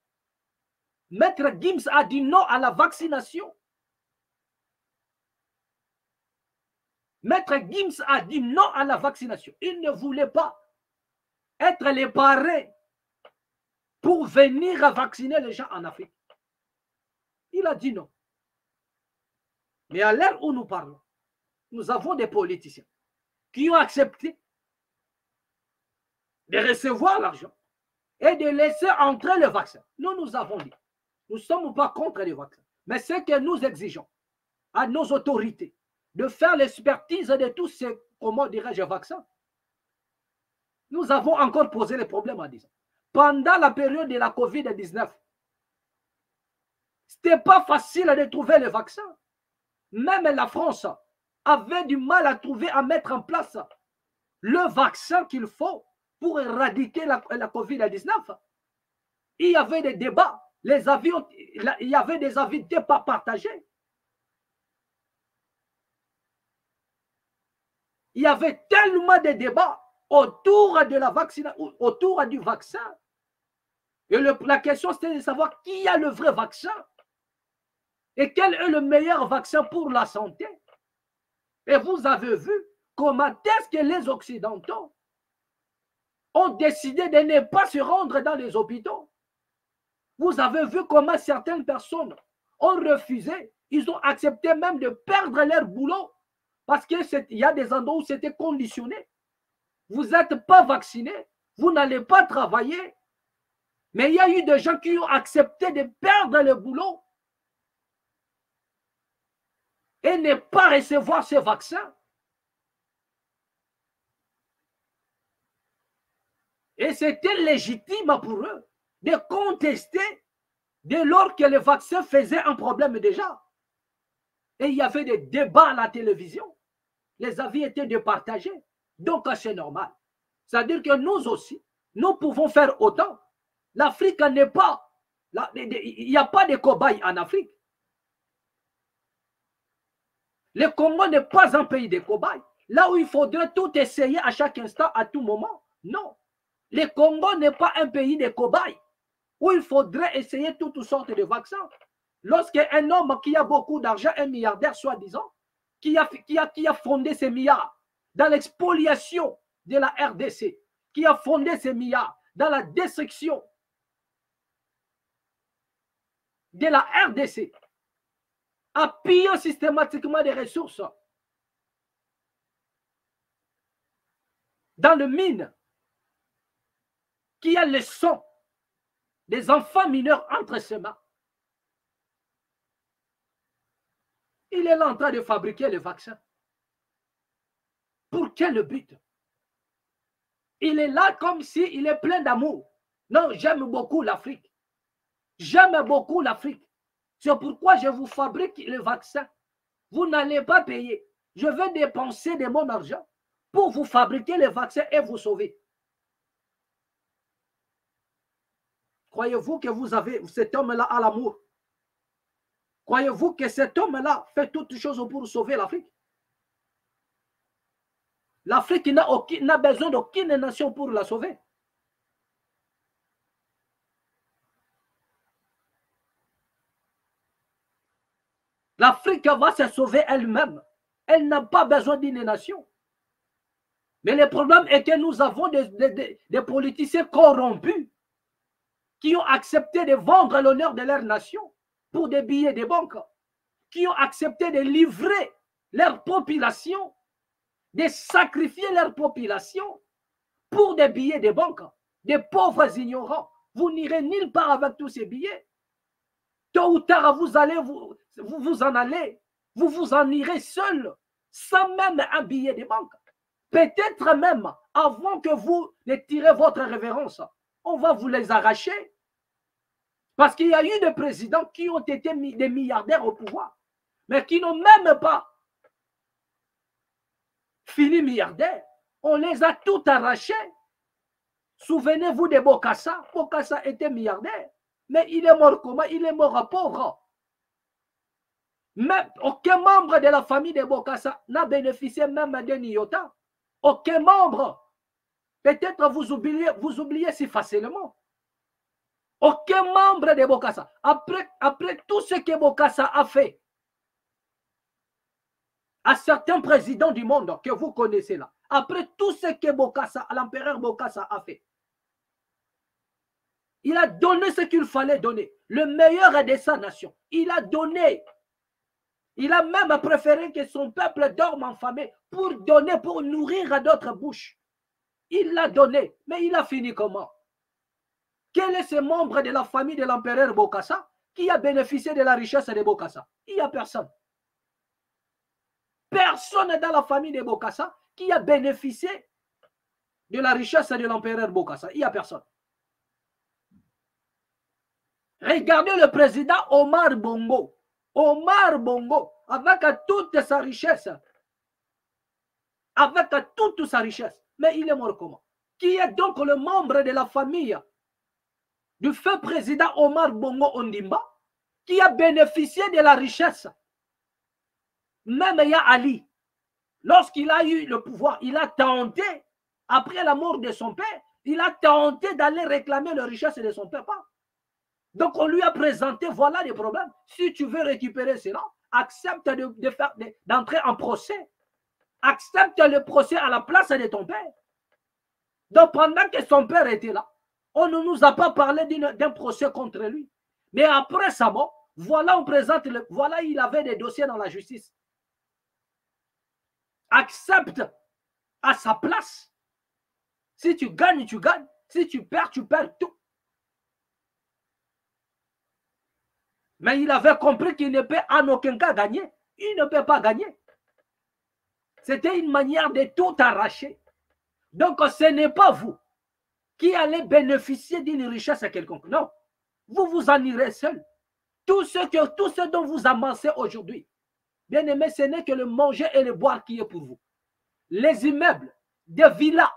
Maître Gims a dit non à la vaccination. Maître Gims a dit non à la vaccination. Il ne voulait pas être les parrains pour venir vacciner les gens en Afrique. Il a dit non. Mais à l'heure où nous parlons, nous avons des politiciens qui ont accepté de recevoir l'argent et de laisser entrer le vaccin. Nous avons dit, nous ne sommes pas contre les vaccins, mais ce que nous exigeons à nos autorités de faire l'expertise de tous ces, comment dirais-je, vaccins. Nous avons encore posé les problèmes en disant, pendant la période de la COVID-19, ce n'était pas facile de trouver le vaccin. Même la France avait du mal à trouver, à mettre en place le vaccin qu'il faut pour éradiquer la COVID-19. Il y avait des débats, il y avait des avis partagés. Il y avait tellement de débats autour de la vaccination, autour du vaccin. Et la question, c'était de savoir qui a le vrai vaccin et quel est le meilleur vaccin pour la santé. Et vous avez vu comment est-ce que les Occidentaux ont décidé de ne pas se rendre dans les hôpitaux. Vous avez vu comment certaines personnes ont refusé, ils ont accepté même de perdre leur boulot parce qu'il y a des endroits où c'était conditionné. Vous n'êtes pas vacciné, vous n'allez pas travailler. Mais il y a eu des gens qui ont accepté de perdre le boulot et ne pas recevoir ce vaccin. Et c'était légitime pour eux de contester dès lors que le vaccin faisait un problème déjà. Et il y avait des débats à la télévision. Les avis étaient départagés. Donc, c'est normal. C'est-à-dire que nous aussi, nous pouvons faire autant. L'Afrique n'est pas... Il n'y a pas de cobayes en Afrique. Le Congo n'est pas un pays de cobayes. Là où il faudrait tout essayer à chaque instant, à tout moment. Non. Le Congo n'est pas un pays de cobayes où il faudrait essayer toutes sortes de vaccins. Lorsqu'un homme qui a beaucoup d'argent, un milliardaire soi-disant, qui a fondé ces milliards dans l'expoliation de la RDC, qui a fondé ces milliards dans la destruction de la RDC, a pillé systématiquement des ressources dans le mine, qui a le sang des enfants mineurs entre ses mains. Il est là en train de fabriquer le vaccin. Pour quel but? Il est là comme s'il est plein d'amour. Non, j'aime beaucoup l'Afrique. J'aime beaucoup l'Afrique. C'est pourquoi je vous fabrique le vaccin. Vous n'allez pas payer. Je vais dépenser de mon argent pour vous fabriquer le vaccin et vous sauver. Croyez-vous que vous avez cet homme-là à l'amour? Croyez-vous que cet homme-là fait toutes choses pour sauver l'Afrique? L'Afrique n'a besoin d'aucune nation pour la sauver. L'Afrique va se sauver elle-même. Elle n'a pas besoin d'une nation. Mais le problème est que nous avons des politiciens corrompus qui ont accepté de vendre l'honneur de leur nation pour des billets de banque, qui ont accepté de livrer leur population, de sacrifier leur population pour des billets de banque, des pauvres ignorants. Vous n'irez nulle part avec tous ces billets. Tôt ou tard, vous en allez, vous vous en irez seul, sans même un billet de banque. Peut-être même, avant que vous ne tirez votre révérence, on va vous les arracher. Parce qu'il y a eu des présidents qui ont été des milliardaires au pouvoir, mais qui n'ont même pas fini milliardaires. On les a tout arrachés. Souvenez-vous de Bokassa. Bokassa était milliardaire, mais il est mort comment? Il est mort pauvre. Même aucun membre de la famille de Bokassa n'a bénéficié même d'un iota. Aucun membre. Peut-être vous oubliez si facilement. Aucun membre de Bokassa. Après tout ce que Bokassa a fait à certains présidents du monde que vous connaissez là, après tout ce que Bokassa, l'empereur Bokassa a fait, il a donné ce qu'il fallait donner, le meilleur de sa nation. Il a donné. Il a même préféré que son peuple dorme affamé pour donner, pour nourrir à d'autres bouches. Il l'a donné, mais il a fini comment? Quel est ce membre de la famille de l'empereur Bokassa qui a bénéficié de la richesse de Bokassa? Il n'y a personne. Personne dans la famille de Bokassa qui a bénéficié de la richesse de l'empereur Bokassa. Il n'y a personne. Regardez le président Omar Bongo. Omar Bongo, avec toute sa richesse, mais il est mort comment? Qui est donc le membre de la famille du feu président Omar Bongo Ondimba, qui a bénéficié de la richesse? Même Yaya Ali, lorsqu'il a eu le pouvoir, il a tenté, après la mort de son père, il a tenté d'aller réclamer la richesse de son papa. Donc on lui a présenté, voilà les problèmes. Si tu veux récupérer cela, accepte d'entrer en procès. Accepte le procès à la place de ton père. Donc pendant que son père était là, on ne nous a pas parlé d'un procès contre lui. Mais après sa mort, voilà, on présente, voilà, il avait des dossiers dans la justice. Accepte à sa place. Si tu gagnes, tu gagnes. Si tu perds tout. Mais il avait compris qu'il ne peut en aucun cas gagner. Il ne peut pas gagner. C'était une manière de tout arracher. Donc ce n'est pas vous qui allez bénéficier d'une richesse quelconque. Non. Vous vous en irez seul. Tout ce dont vous avancez aujourd'hui, bien aimé, ce n'est que le manger et le boire qui est pour vous. Les immeubles, des villas,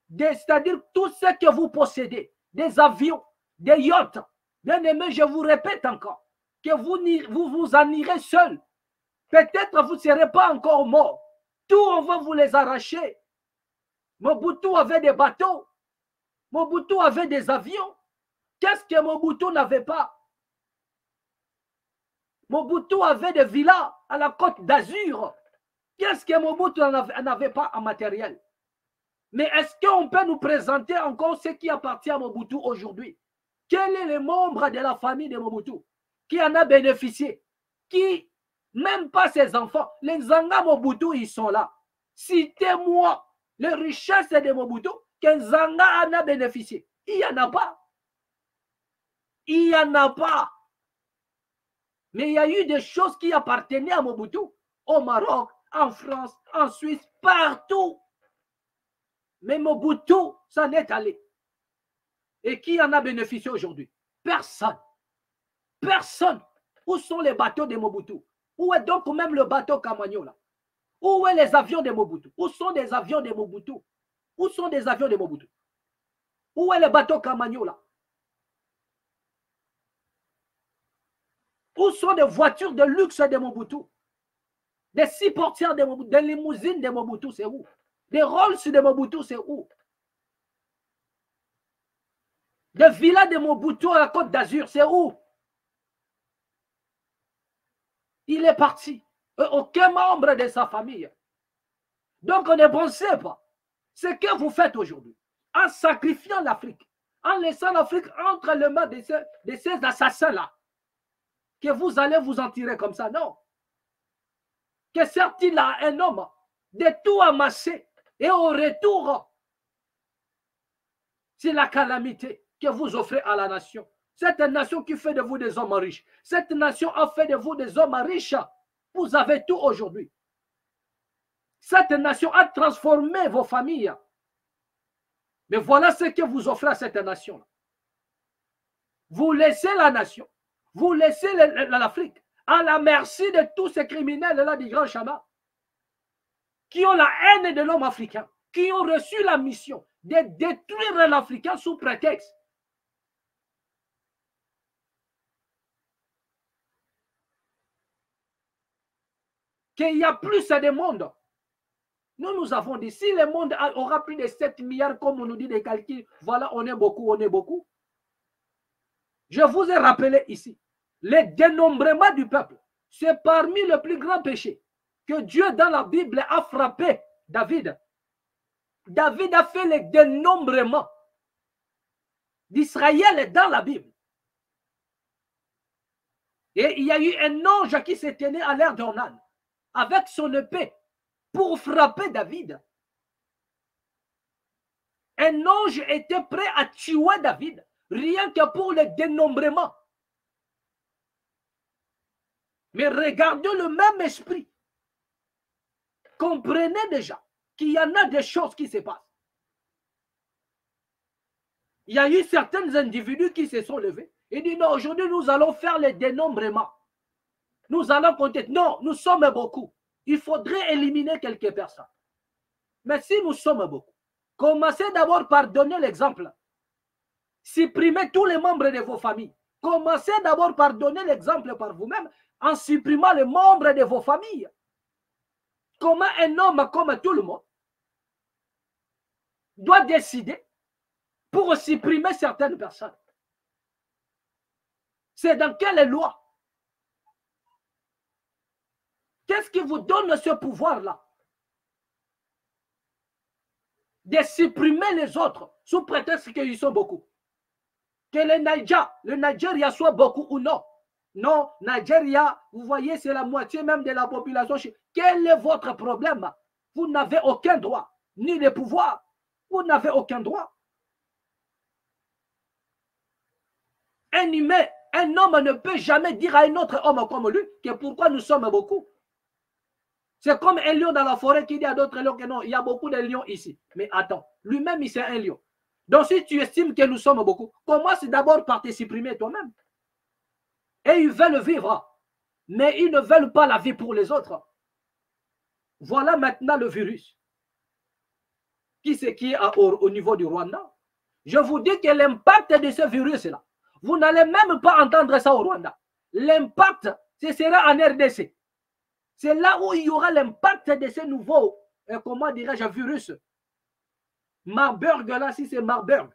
c'est-à-dire tout ce que vous possédez, des avions, des yachts. Bien aimé, je vous répète encore, que vous en irez seul. Peut-être vous ne serez pas encore morts. Tout, on va vous les arracher. Mobutu avait des bateaux. Mobutu avait des avions. Qu'est-ce que Mobutu n'avait pas? Mobutu avait des villas à la Côte d'Azur. Qu'est-ce que Mobutu n'avait pas en matériel? Mais est-ce qu'on peut nous présenter encore ce qui appartient à Mobutu aujourd'hui? Quel est le membre de la famille de Mobutu qui en a bénéficié? Qui, même pas ses enfants, les Nzanga Mobutu, ils sont là. Citez-moi les richesses de Mobutu que Nzanga en a bénéficié. Il n'y en a pas. Il n'y en a pas. Mais il y a eu des choses qui appartenaient à Mobutu au Maroc, en France, en Suisse, partout. Mais Mobutu s'en est allé. Et qui en a bénéficié aujourd'hui? Personne. Personne. Où sont les bateaux de Mobutu? Où est donc même le bateau Camagno là? Où sont les avions de Mobutu? Où sont des avions de Mobutu? Où sont des avions de Mobutu? Où est le bateau Camagno là? Où sont des voitures de luxe de Mobutu? Des 6 portières de Mobutu, des limousines de Mobutu, c'est où? Des Rolls de Mobutu, c'est où? Des villas de Mobutu à la Côte d'Azur, c'est où? Il est parti. Aucun membre de sa famille. Donc, ne pensez pas. Ce que vous faites aujourd'hui, en sacrifiant l'Afrique, en laissant l'Afrique entre les mains de ces assassins-là, que vous allez vous en tirer comme ça, non. Que certes, il a un homme de tout amasser et au retour, c'est la calamité que vous offrez à la nation. Cette nation qui fait de vous des hommes riches. Cette nation a fait de vous des hommes riches. Vous avez tout aujourd'hui. Cette nation a transformé vos familles. Mais voilà ce que vous offrez à cette nation. Vous laissez la nation, vous laissez l'Afrique à la merci de tous ces criminels-là du Grand Chama qui ont la haine de l'homme africain, qui ont reçu la mission de détruire l'Africain sous prétexte. Qu'il y a plus de monde. Nous avons dit, si le monde aura plus de 7 milliards, comme on nous dit des calculs, voilà, on est beaucoup, on est beaucoup. Je vous ai rappelé ici, le dénombrement du peuple, c'est parmi les plus grands péchés que Dieu dans la Bible a frappé David. David a fait le dénombrement d'Israël dans la Bible. Et il y a eu un ange qui s'est tenu à l'air d'Ornan avec son épée pour frapper David. Un ange était prêt à tuer David, rien que pour le dénombrement. Mais regardez le même esprit. Comprenez déjà qu'il y en a des choses qui se passent. Il y a eu certains individus qui se sont levés et disent non, aujourd'hui nous allons faire le dénombrement. Nous allons compter. Non, nous sommes beaucoup. Il faudrait éliminer quelques personnes. Mais si nous sommes beaucoup, commencez d'abord par donner l'exemple. Supprimez tous les membres de vos familles. Commencez d'abord par donner l'exemple par vous-même en supprimant les membres de vos familles. Comment un homme comme tout le monde doit décider pour supprimer certaines personnes? C'est dans quelle loi? Qu'est-ce qui vous donne ce pouvoir-là? De supprimer les autres sous prétexte qu'ils sont beaucoup. Que le Nigeria soit beaucoup ou non. Non, Nigeria, vous voyez, c'est la moitié même de la population. Quel est votre problème? Vous n'avez aucun droit, ni de pouvoir. Vous n'avez aucun droit. Un humain, un homme ne peut jamais dire à un autre homme comme lui que pourquoi nous sommes beaucoup. C'est comme un lion dans la forêt qui dit à d'autres lions que non, il y a beaucoup de lions ici. Mais attends, lui-même, il c'est un lion. Donc, si tu estimes que nous sommes beaucoup, commence d'abord par te supprimer toi-même. Et ils veulent vivre, mais ils ne veulent pas la vie pour les autres. Voilà maintenant le virus. Qui est au niveau du Rwanda? Je vous dis que l'impact de ce virus-là, vous n'allez même pas entendre ça au Rwanda. L'impact, ce sera en RDC. C'est là où il y aura l'impact de ces nouveaux, comment dirais-je, virus. Marburg, là, si c'est Marburg,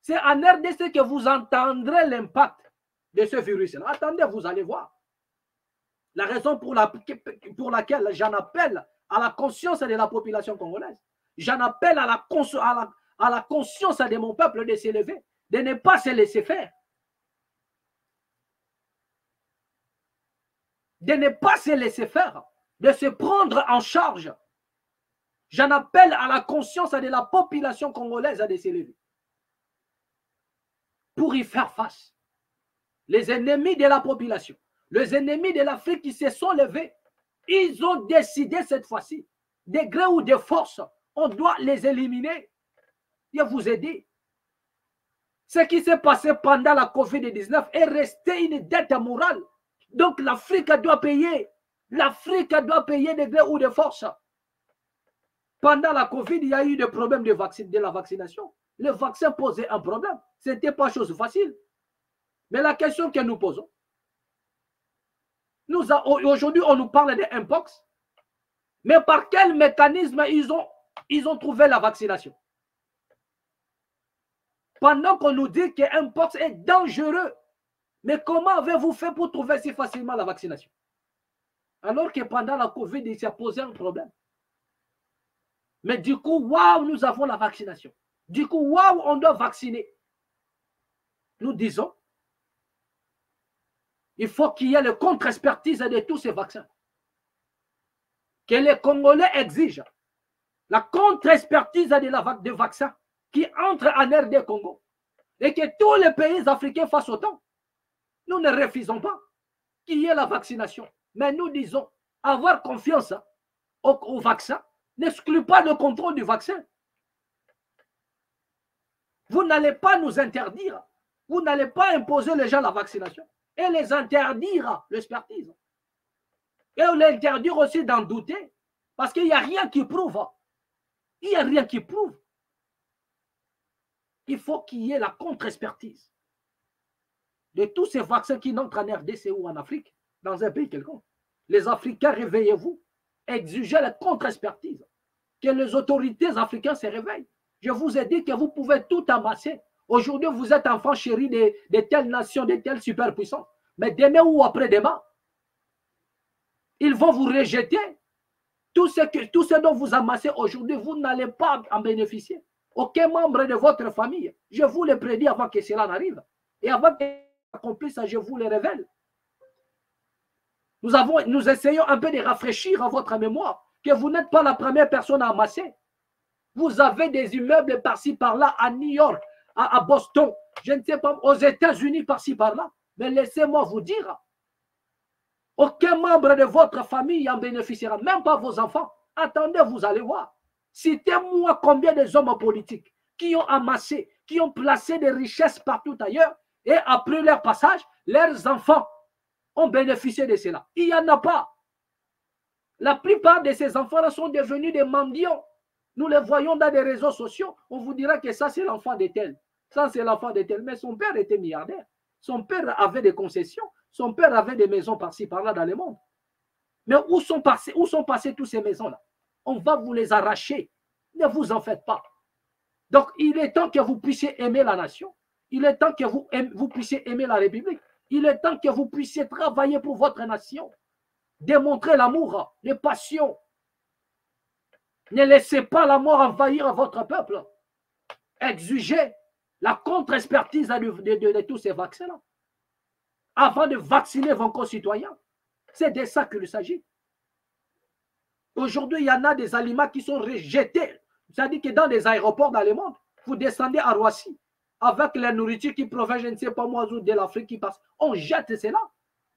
c'est en RDC que vous entendrez l'impact de ce virus. Attendez, vous allez voir. La raison pour laquelle j'en appelle à la conscience de la population congolaise, j'en appelle à la conscience de mon peuple de s'élever, de ne pas se laisser faire. De ne pas se laisser faire, de se prendre en charge. J'en appelle à la conscience de la population congolaise de s'élever pour y faire face. Les ennemis de la population, les ennemis de l'Afrique qui se sont levés, ils ont décidé cette fois-ci, de gré ou de force, on doit les éliminer. Je vous ai dit, ce qui s'est passé pendant la COVID-19 est resté une dette morale. Donc l'Afrique doit payer. L'Afrique doit payer de gré ou de force. Pendant la COVID, il y a eu des problèmes de la vaccination. Le vaccin posait un problème. Ce n'était pas chose facile. Mais la question que nous posons, aujourd'hui, on nous parle de Mpox, mais par quel mécanisme ils ont trouvé la vaccination? Pendant qu'on nous dit que Mpox est dangereux, mais comment avez-vous fait pour trouver si facilement la vaccination? Alors que pendant la COVID, il s'est posé un problème. Mais du coup, waouh, nous avons la vaccination. Du coup, waouh, on doit vacciner. Nous disons, il faut qu'il y ait le contre-expertise de tous ces vaccins. Que les Congolais exigent la contre-expertise des vaccins qui entrent en RD Congo. Et que tous les pays africains fassent autant. Nous ne refusons pas qu'il y ait la vaccination. Mais nous disons, avoir confiance au vaccin n'exclut pas le contrôle du vaccin. Vous n'allez pas nous interdire, vous n'allez pas imposer les gens la vaccination et les interdire l'expertise. Et l'interdire aussi d'en douter, parce qu'il n'y a rien qui prouve. Il n'y a rien qui prouve. Il faut qu'il y ait la contre-expertise de tous ces vaccins qui n'entrent en RDC ou en Afrique, dans un pays quelconque. Les Africains, réveillez-vous, exigez la contre-expertise, que les autorités africaines se réveillent. Je vous ai dit que vous pouvez tout amasser. Aujourd'hui, vous êtes enfant chéri de telles nations, de telles superpuissances. Mais demain ou après-demain, ils vont vous rejeter. Tout ce dont vous amassez aujourd'hui, vous n'allez pas en bénéficier. Aucun membre de votre famille. Je vous le prédis avant que cela n'arrive. Et avant que accomplisse ça, je vous le révèle. Nous essayons un peu de rafraîchir à votre mémoire que vous n'êtes pas la première personne à amasser. Vous avez des immeubles par-ci, par-là, à New York, à Boston, je ne sais pas, aux États-Unis, par-ci, par-là. Mais laissez-moi vous dire, aucun membre de votre famille en bénéficiera, même pas vos enfants. Attendez, vous allez voir. Citez-moi combien des hommes politiques qui ont amassé, qui ont placé des richesses partout ailleurs, et après leur passage, leurs enfants ont bénéficié de cela. Il n'y en a pas. La plupart de ces enfants-là sont devenus des mendiants. Nous les voyons dans des réseaux sociaux. On vous dira que ça, c'est l'enfant de tel. Ça, c'est l'enfant de tel. Mais son père était milliardaire. Son père avait des concessions. Son père avait des maisons par-ci, par-là dans le monde. Mais où sont passées toutes ces maisons-là? On va vous les arracher. Ne vous en faites pas. Donc, il est temps que vous puissiez aimer la nation. Il est temps que vous puissiez aimer la République. Il est temps que vous puissiez travailler pour votre nation. Démontrer l'amour, les passions. Ne laissez pas la mort envahir votre peuple. Exigez la contre-expertise de tous ces vaccins-là. Avant de vacciner vos concitoyens. C'est de ça qu'il s'agit. Aujourd'hui, il y en a des aliments qui sont rejetés. C'est-à-dire que dans les aéroports dans le monde, vous descendez à Roissy avec la nourriture qui provient, je ne sais pas moi, de l'Afrique qui passe. On jette cela.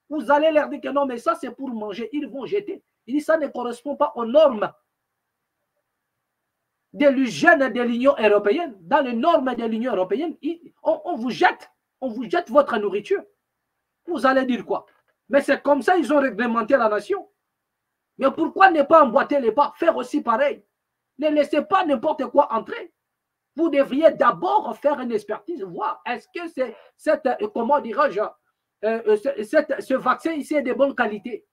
Vous allez leur dire que non, mais ça c'est pour manger. Ils vont jeter. Ils disent ça ne correspond pas aux normes de l'hygiène de l'Union européenne. Dans les normes de l'Union européenne, on vous jette votre nourriture. Vous allez dire quoi? Mais c'est comme ça ils ont réglementé la nation. Mais pourquoi ne pas emboîter les pas? Faire aussi pareil. Ne laissez pas n'importe quoi entrer. Vous devriez d'abord faire une expertise, voir est-ce que ce vaccin ici est de bonne qualité.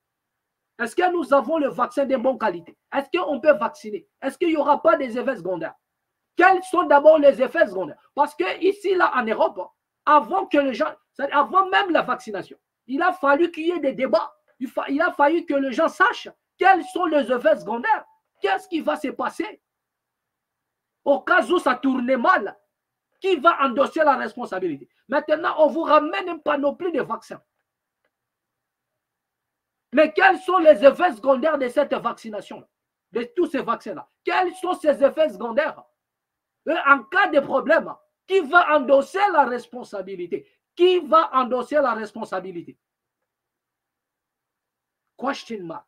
Est-ce que nous avons le vaccin de bonne qualité? Est-ce qu'on peut vacciner? Est-ce qu'il n'y aura pas des effets secondaires? Quels sont d'abord les effets secondaires? Parce que ici, là, en Europe, avant que les gens, avant même la vaccination, il a fallu qu'il y ait des débats. Il a fallu que les gens sachent quels sont les effets secondaires. Qu'est-ce qui va se passer? Au cas où ça tourne mal, qui va endosser la responsabilité? Maintenant, on vous ramène une panoplie de vaccins. Mais quels sont les effets secondaires de cette vaccination, de tous ces vaccins-là? Quels sont ces effets secondaires? Et en cas de problème, qui va endosser la responsabilité? Qui va endosser la responsabilité? Question mark.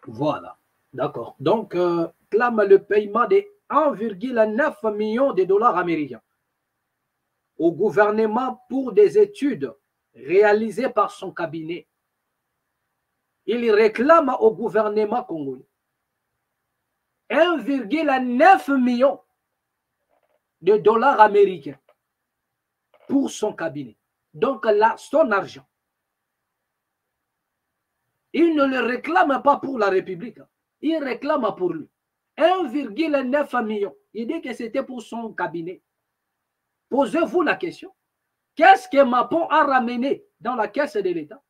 Voilà, d'accord. Donc, clame le paiement de 1,9 million de dollars américains au gouvernement pour des études réalisées par son cabinet. Il réclame au gouvernement congolais 1,9 million de dollars américains pour son cabinet. Donc là, son argent. Il ne le réclame pas pour la République. Il réclame pour lui. 1,9 million. Il dit que c'était pour son cabinet. Posez-vous la question. Qu'est-ce que Mapon a ramené dans la caisse de l'État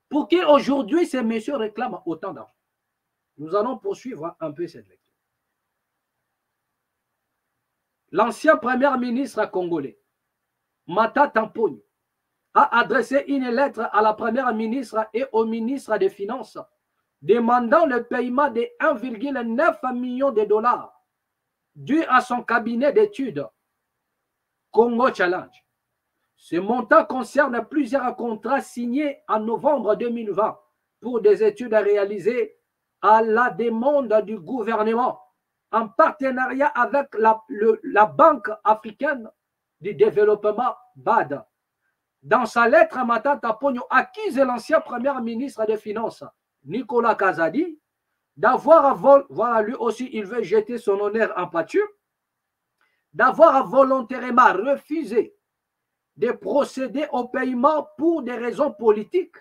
pour qu'aujourd'hui ces messieurs réclament autant d'argent? Nous allons poursuivre un peu cette lecture. L'ancien premier ministre congolais, Matata Ponyo, a adressé une lettre à la première ministre et au ministre des Finances demandant le paiement de 1,9 million de dollars dû à son cabinet d'études Congo Challenge. Ce montant concerne plusieurs contrats signés en novembre 2020 pour des études réalisées à la demande du gouvernement en partenariat avec la Banque africaine du développement BAD. Dans sa lettre, Matata Ponyo accuse l'ancien premier ministre des Finances, Nicolas Kazadi, d'avoir, voilà, lui aussi, il veut jeter son honneur en pâture, d'avoir volontairement refusé de procéder au paiement pour des raisons politiques,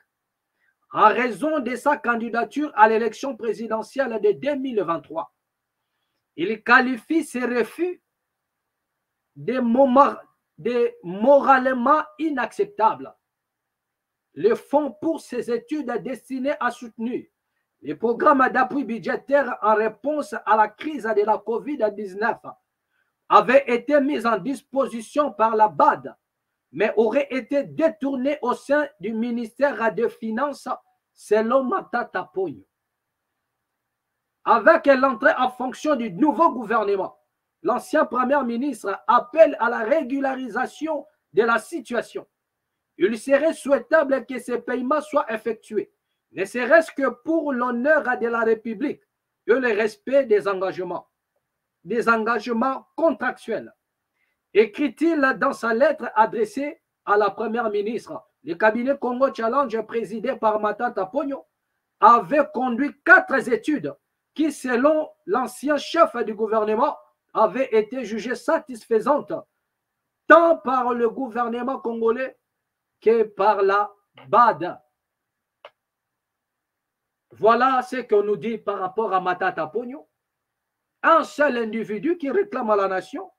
en raison de sa candidature à l'élection présidentielle de 2023. Il qualifie ces refus de moralement inacceptables. Le fonds pour ces études destinées à soutenir les programmes d'appui budgétaire en réponse à la crise de la COVID-19 avait été mis en disposition par la BAD, mais aurait été détourné au sein du ministère des Finances selon Matata Ponyo. Avec l'entrée en fonction du nouveau gouvernement, l'ancien premier ministre appelle à la régularisation de la situation. Il serait souhaitable que ces paiements soient effectués, ne serait-ce que pour l'honneur de la République et le respect des engagements contractuels. Écrit-il dans sa lettre adressée à la première ministre, le cabinet Congo Challenge présidé par Matata Ponyo avait conduit 4 études qui, selon l'ancien chef du gouvernement, avaient été jugées satisfaisantes tant par le gouvernement congolais que par la BAD. Voilà ce qu'on nous dit par rapport à Matata Ponyo. Un seul individu qui réclame à la nation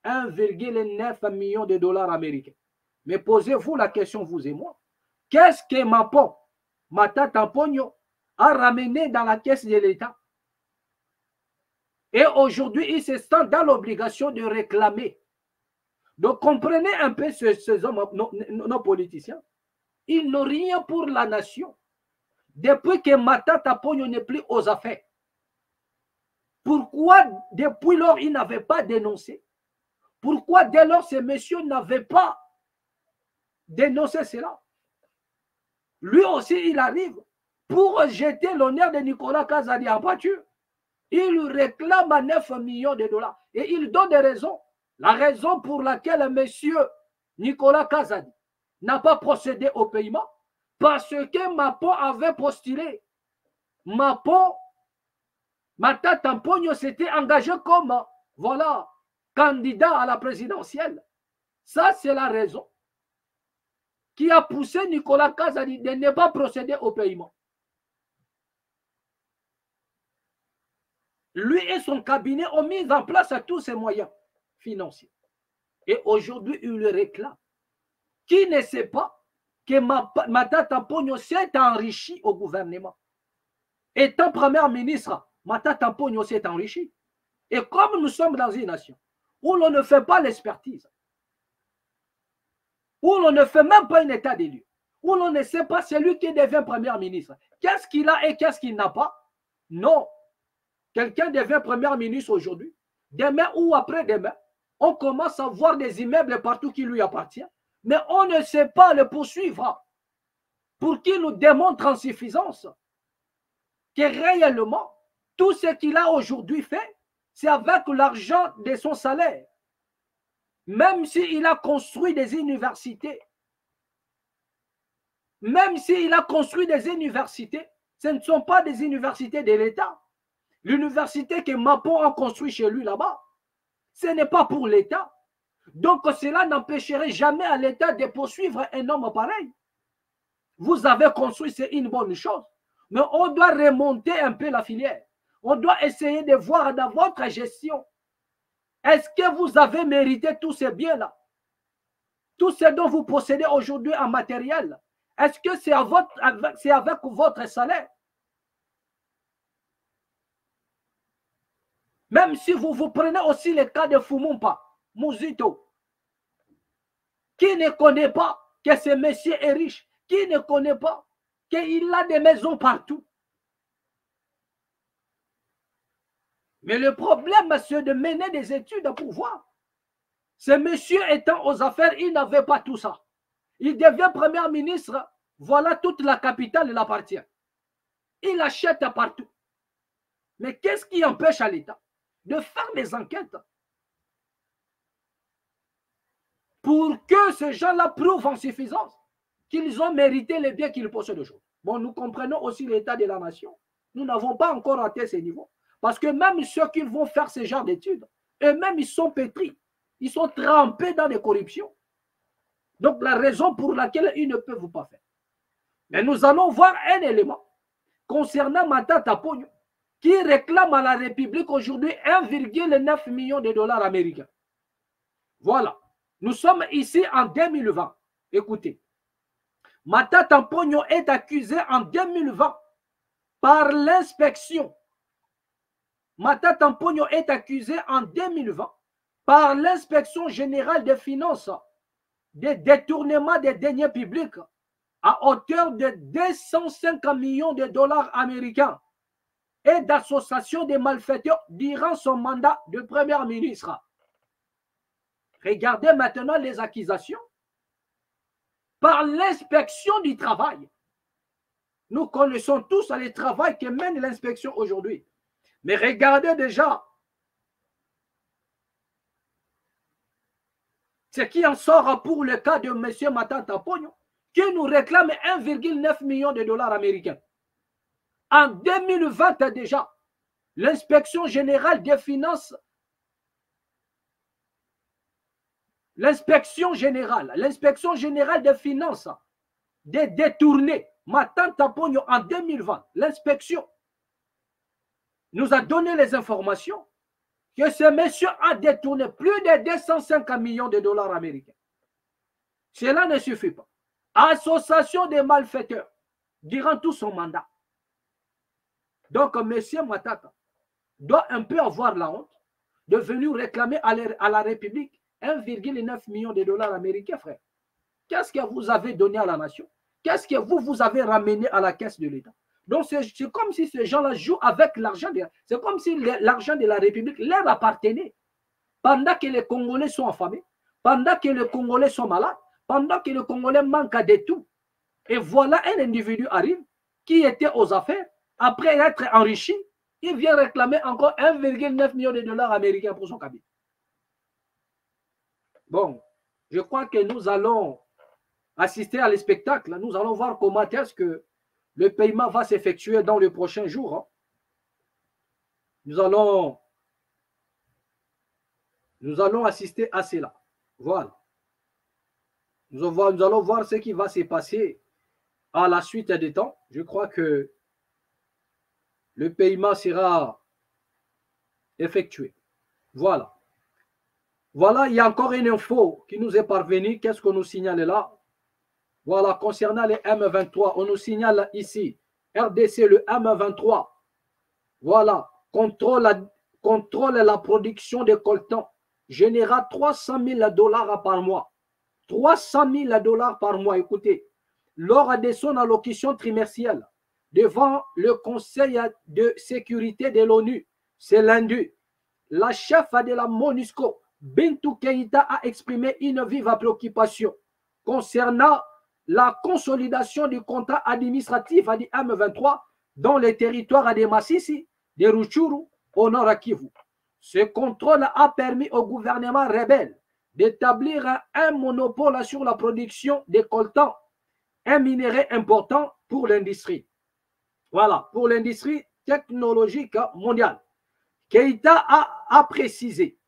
1,9 million de dollars américains. Mais posez-vous la question, vous et moi. Qu'est-ce que Matata Ponyo a ramené dans la caisse de l'État? Et aujourd'hui, il se sent dans l'obligation de réclamer. Donc, comprenez un peu ces hommes, nos politiciens. Ils n'ont rien pour la nation. Depuis que Matata Ponyo n'est plus aux affaires. Pourquoi, depuis lors, il n'avait pas dénoncé? Pourquoi, dès lors, ces messieurs n'avaient pas dénoncé cela? Lui aussi, il arrive pour jeter l'honneur de Nicolas Kazadi en pâture. Il réclame à 9 millions de dollars. Et il donne des raisons. La raison pour laquelle M. Nicolas Kazadi n'a pas procédé au paiement, parce que Mapon avait postulé. Matata Ponyo s'était engagé comme voilà, candidat à la présidentielle. Ça, c'est la raison qui a poussé Nicolas Kazadi de ne pas procéder au paiement. Lui et son cabinet ont mis en place tous ces moyens financiers. Et aujourd'hui, il le réclame. Qui ne sait pas que Matata Ponyo s'est enrichi au gouvernement? Étant premier ministre, Matata Ponyo s'est enrichi. Et comme nous sommes dans une nation où l'on ne fait pas l'expertise, où l'on ne fait même pas un état des lieux, où l'on ne sait pas celui qui devient premier ministre, qu'est-ce qu'il a et qu'est-ce qu'il n'a pas? Non. Quelqu'un devient premier ministre aujourd'hui, demain ou après-demain, on commence à voir des immeubles partout qui lui appartiennent, mais on ne sait pas le poursuivre pour qu'il nous démontre en suffisance que réellement, tout ce qu'il a aujourd'hui fait, c'est avec l'argent de son salaire. Même s'il a construit des universités, même s'il a construit des universités, ce ne sont pas des universités de l'État. L'université que Mapon a construit chez lui là-bas, ce n'est pas pour l'État. Donc cela n'empêcherait jamais à l'État de poursuivre un homme pareil. Vous avez construit, c'est une bonne chose. Mais on doit remonter un peu la filière. On doit essayer de voir dans votre gestion. Est-ce que vous avez mérité tous ces biens-là? Tout ce dont vous possédez aujourd'hui en matériel, est-ce que c'est avec votre salaire? Même si vous prenez aussi le cas de Fumumpa, Muzito, qui ne connaît pas que ce monsieur est riche, qui ne connaît pas qu'il a des maisons partout. Mais le problème, c'est de mener des études pour voir. Ce monsieur étant aux affaires, il n'avait pas tout ça. Il devient premier ministre, voilà, toute la capitale l'appartient. Il achète partout. Mais qu'est-ce qui empêche à l'État de faire des enquêtes pour que ces gens-là prouvent en suffisance qu'ils ont mérité les biens qu'ils possèdent aujourd'hui? Bon, nous comprenons aussi l'état de la nation. Nous n'avons pas encore atteint ce niveau. Parce que même ceux qui vont faire ce genre d'études, eux-mêmes, ils sont pétris. Ils sont trempés dans les corruptions. Donc, la raison pour laquelle ils ne peuvent pas faire. Mais nous allons voir un élément concernant Matata Ponyo, qui réclame à la République aujourd'hui 1,9 million de dollars américains. Voilà. Nous sommes ici en 2020. Écoutez. Matata Ponyo est accusé en 2020 par l'inspection. Matata Ponyo est accusé en 2020 par l'inspection générale des finances de détournement des deniers publics à hauteur de 205 millions de dollars américains et d'association des malfaiteurs durant son mandat de premier ministre. Regardez maintenant les accusations par l'inspection du travail. Nous connaissons tous le travail que mène l'inspection aujourd'hui. Mais regardez déjà ce qui en sort pour le cas de M. Matata Ponyo, qui nous réclame 1,9 million de dollars américains. En 2020 déjà, l'inspection générale des finances, l'inspection générale des finances des détournés, Matata Ponyo en 2020, l'inspection nous a donné les informations que ce monsieur a détourné plus de 205 millions de dollars américains. Cela ne suffit pas. Association des malfaiteurs durant tout son mandat. Donc, monsieur Matata doit un peu avoir la honte de venir réclamer à la République 1,9 million de dollars américains, frère. Qu'est-ce que vous avez donné à la nation? Qu'est-ce que vous avez ramené à la caisse de l'État? Donc, c'est comme si ces gens-là jouent avec l'argent. C'est comme si l'argent de la République leur appartenait. Pendant que les Congolais sont affamés, pendant que les Congolais sont malades, pendant que les Congolais manquent de tout. Et voilà un individu arrive qui était aux affaires. Après être enrichi, il vient réclamer encore 1,9 million de dollars américains pour son cabinet. Bon, je crois que nous allons assister à le spectacle. Nous allons voir comment est-ce que le paiement va s'effectuer dans les prochains jours. Nous allons Nous allons assister à cela. Voilà. Nous allons voir ce qui va se passer à la suite des temps. Je crois que le paiement sera effectué. Voilà. Voilà, il y a encore une info qui nous est parvenue. Qu'est-ce qu'on nous signale là? Voilà, concernant les M23, on nous signale ici, RDC, le M23. Voilà, contrôle la production de coltan, généra 300 000 $ par mois. 300 000 $ par mois, écoutez. Lors de son allocution trimestrielle devant le Conseil de sécurité de l'ONU, c'est lundi, la chef de la MONUSCO, Bintou Keïta, a exprimé une vive préoccupation concernant la consolidation du contrat administratif à M23 dans les territoires de Massissi, de Rutshuru, au nord à Kivu. Ce contrôle a permis au gouvernement rebelle d'établir un monopole sur la production de coltan, un minerai important pour l'industrie. Voilà, pour l'industrie technologique mondiale. Keïta a précisé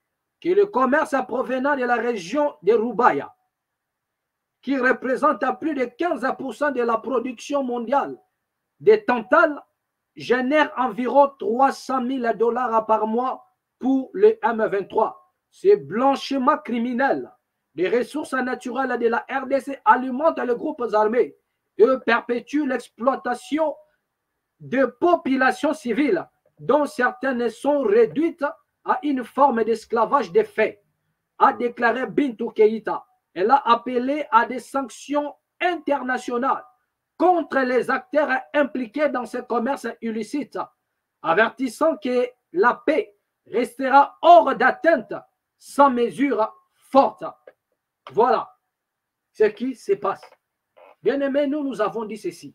que le commerce provenant de la région de Rubaya, qui représente à plus de 15% de la production mondiale de tantale, génère environ 300 000 $ par mois pour le M23. Ce blanchiment criminel des ressources naturelles de la RDC alimente les groupes armés et perpétue l'exploitation de populations civiles dont certaines sont réduites à une forme d'esclavage de fait, a déclaré Bintou Keïta. Elle a appelé à des sanctions internationales contre les acteurs impliqués dans ce commerce illicite, avertissant que la paix restera hors d'atteinte sans mesure forte. Voilà ce qui se passe. Bien-aimés, nous avons dit ceci,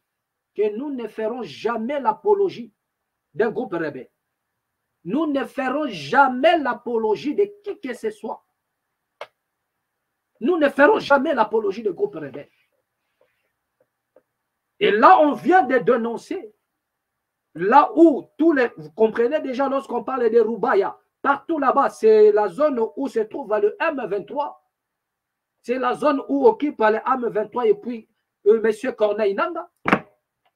que nous ne ferons jamais l'apologie d'un groupe rebelle. Nous ne ferons jamais l'apologie de qui que ce soit. Nous ne ferons jamais l'apologie de groupes rebelles. Et là, on vient de dénoncer, là où vous comprenez déjà lorsqu'on parle de Rubaya, partout là-bas, c'est la zone où se trouve le M23. C'est la zone où occupe le M23 et puis M. Corneille Nanga.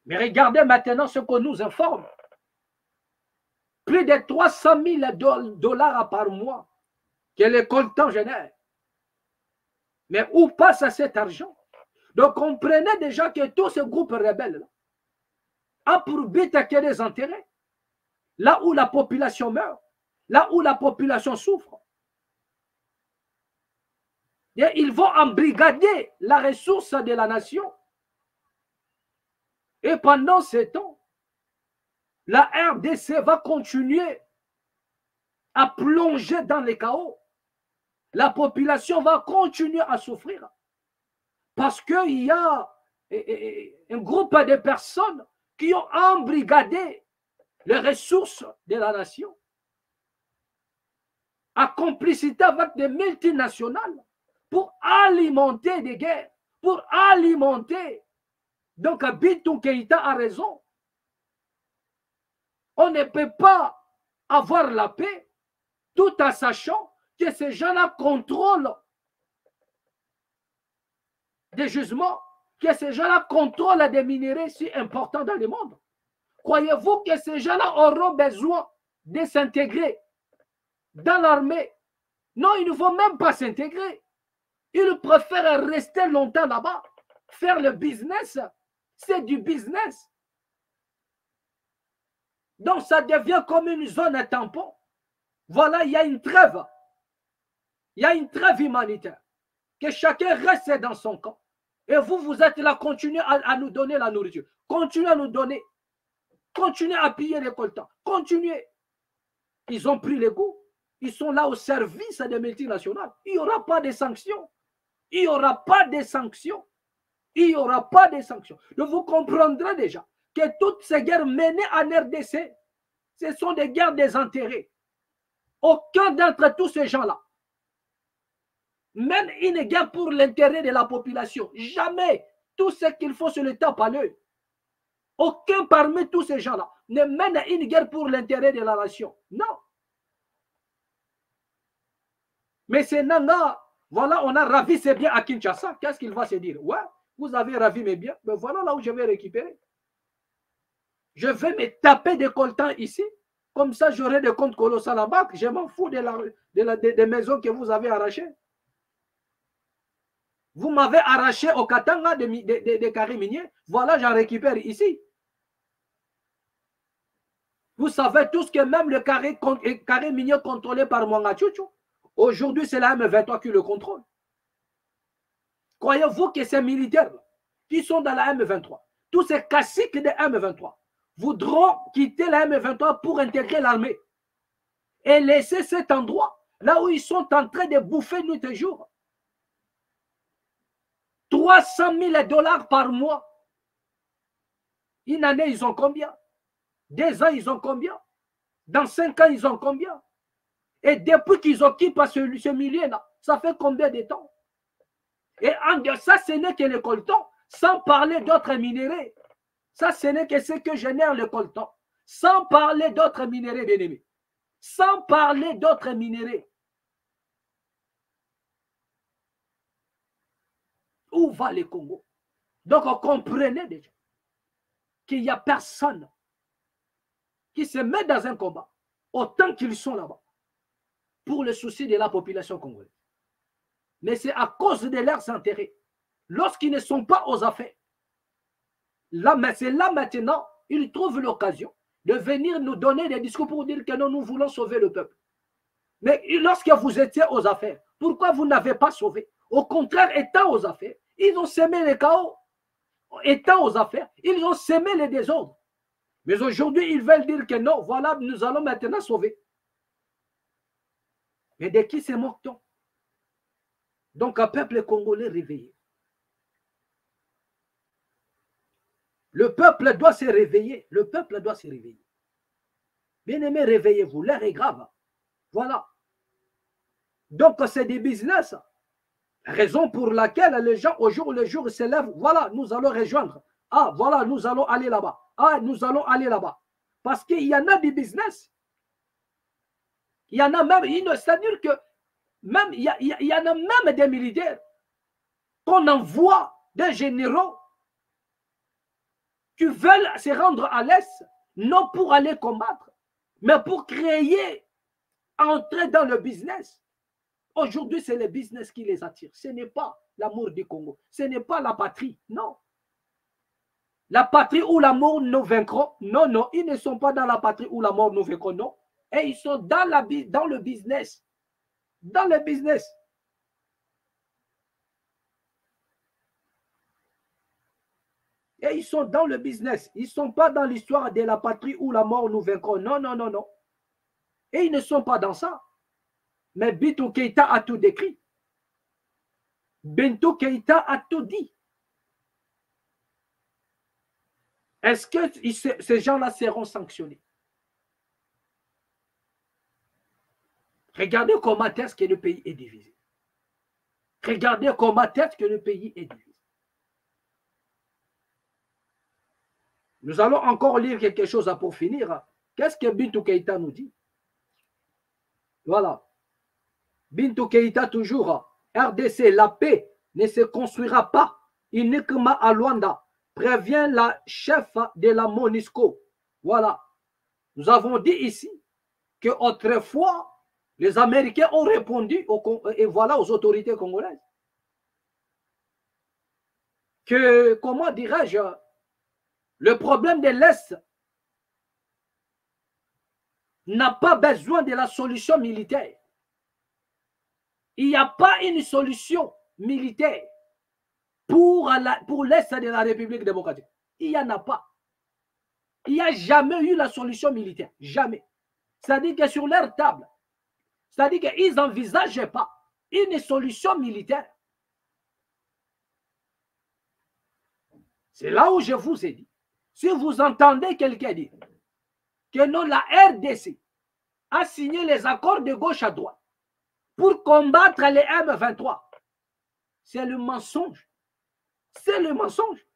Mais regardez maintenant ce qu'on nous informe. Plus de 300 000 $ par mois que les coltans génèrent. Mais où passe cet argent? Donc, comprenez déjà que tout ce groupe rebelle a pour but que des intérêts. Là où la population meurt, là où la population souffre. Et ils vont embrigader la ressource de la nation. Et pendant ce temps, la RDC va continuer à plonger dans les chaos. La population va continuer à souffrir. Parce qu'il y a un groupe de personnes qui ont embrigadé les ressources de la nation, à complicité avec des multinationales pour alimenter des guerres, pour alimenter. Donc, Bintou Keïta a raison. On ne peut pas avoir la paix tout en sachant que ces gens-là contrôlent des jugements, que ces gens-là contrôlent des minéraux si importants dans le monde. Croyez-vous que ces gens-là auront besoin de s'intégrer dans l'armée? Non, ils ne vont même pas s'intégrer. Ils préfèrent rester longtemps là-bas, faire le business. C'est du business. Donc, ça devient comme une zone tampon. Voilà, il y a une trêve. Il y a une trêve humanitaire. Que chacun reste dans son camp. Et vous, vous êtes là, continuez à nous donner la nourriture. Continuez à nous donner. Continuez à piller les coltans. Continuez. Ils ont pris les goûts. Ils sont là au service des multinationales. Il n'y aura pas de sanctions. Il n'y aura pas de sanctions. Il n'y aura pas de sanctions. Donc vous comprendrez déjà que toutes ces guerres menées en RDC, ce sont des guerres des intérêts. Aucun d'entre tous ces gens-là mène une guerre pour l'intérêt de la population. Jamais. Tout ce qu'il faut, c'est le tape à l'œil. Aucun parmi tous ces gens-là ne mène une guerre pour l'intérêt de la nation. Non. Mais c'est Nanga, voilà, on a ravi ses biens à Kinshasa. Qu'est-ce qu'il va se dire? Ouais, vous avez ravi mes biens, mais voilà là où je vais récupérer. Je vais me taper des coltans ici. Comme ça, j'aurai des comptes colossaux à la banque. Je m'en fous des maisons que vous avez arrachées. Vous m'avez arraché au Katanga des carrés miniers. Voilà, j'en récupère ici. Vous savez tous que même le carré minier contrôlé par Mwangachuchu, aujourd'hui, c'est la M23 qui le contrôle. Croyez-vous que ces militaires qui sont dans la M23, tous ces caciques de M23, voudront quitter la M23 pour intégrer l'armée et laisser cet endroit là où ils sont en train de bouffer nuit et jour? 300 000 $ par mois. Une année, ils ont combien? 2 ans, ils ont combien? Dans 5 ans, ils ont combien? Et depuis qu'ils occupent ce milieu-là, ça fait combien de temps? Et ça, ce n'est que le coltan, sans parler d'autres minéraux. Ça, ce n'est que ce que génère le coltan. Sans parler d'autres minéraux, bien aimés. Sans parler d'autres minéraux. Où va le Congo? Donc, on comprenait déjà qu'il n'y a personne qui se met dans un combat autant qu'ils sont là-bas pour le souci de la population congolaise. Mais c'est à cause de leurs intérêts. Lorsqu'ils ne sont pas aux affaires, là, mais c'est là maintenant, ils trouvent l'occasion de venir nous donner des discours pour dire que non, nous voulons sauver le peuple. Mais lorsque vous étiez aux affaires, pourquoi vous n'avez pas sauvé? Au contraire, étant aux affaires, ils ont semé le chaos. Étant aux affaires, ils ont semé les désordres. Mais aujourd'hui, ils veulent dire que non, voilà, nous allons maintenant sauver. Mais de qui se moque-t-on? Donc, un peuple congolais réveillé. Le peuple doit se réveiller. Le peuple doit se réveiller. Bien-aimés, réveillez-vous. L'heure est grave. Voilà. Donc, c'est des business. Raison pour laquelle les gens, au jour le jour, se lèvent. Voilà, nous allons rejoindre. Ah, voilà, nous allons aller là-bas. Ah, nous allons aller là-bas. Parce qu'il y en a des business. Il y en a même, c'est-à-dire que même, il y en a même des militaires qu'on envoie, des généraux qui veulent se rendre à l'Est, non pour aller combattre, mais pour créer, entrer dans le business. Aujourd'hui, c'est le business qui les attire. Ce n'est pas l'amour du Congo. Ce n'est pas la patrie. Non. La patrie ou l'amour nous vaincront. Non, non. Ils ne sont pas dans la patrie ou la mort nous vaincront. Non. Et ils sont dans le business. Dans le business. Et ils sont dans le business. Ils ne sont pas dans l'histoire de la patrie ou la mort nous vaincront. Non, non, non, non. Et ils ne sont pas dans ça. Mais Bintou Keïta a tout décrit. Bintou Keïta a tout dit. Est-ce que ces gens-là seront sanctionnés? Regardez comment est-ce que le pays est divisé. Regardez comment est-ce que le pays est divisé. Nous allons encore lire quelque chose pour finir. Qu'est-ce que Bintou Keïta nous dit? Voilà. Bintou Keïta toujours. RDC, la paix ne se construira pas uniquement à Luanda, prévient la chef de la MONUSCO. Voilà. Nous avons dit ici qu'autrefois, les Américains ont répondu et voilà, aux autorités congolaises que, comment dirais-je, le problème de l'Est n'a pas besoin de la solution militaire. Il n'y a pas une solution militaire pour l'Est de la République démocratique. Il n'y en a pas. Il n'y a jamais eu la solution militaire. Jamais. C'est-à-dire que sur leur table, c'est-à-dire qu'ils n'envisageaient pas une solution militaire. C'est là où je vous ai dit. Si vous entendez quelqu'un dire que non, la RDC a signé les accords de gauche à droite pour combattre les M23, c'est le mensonge. C'est le mensonge.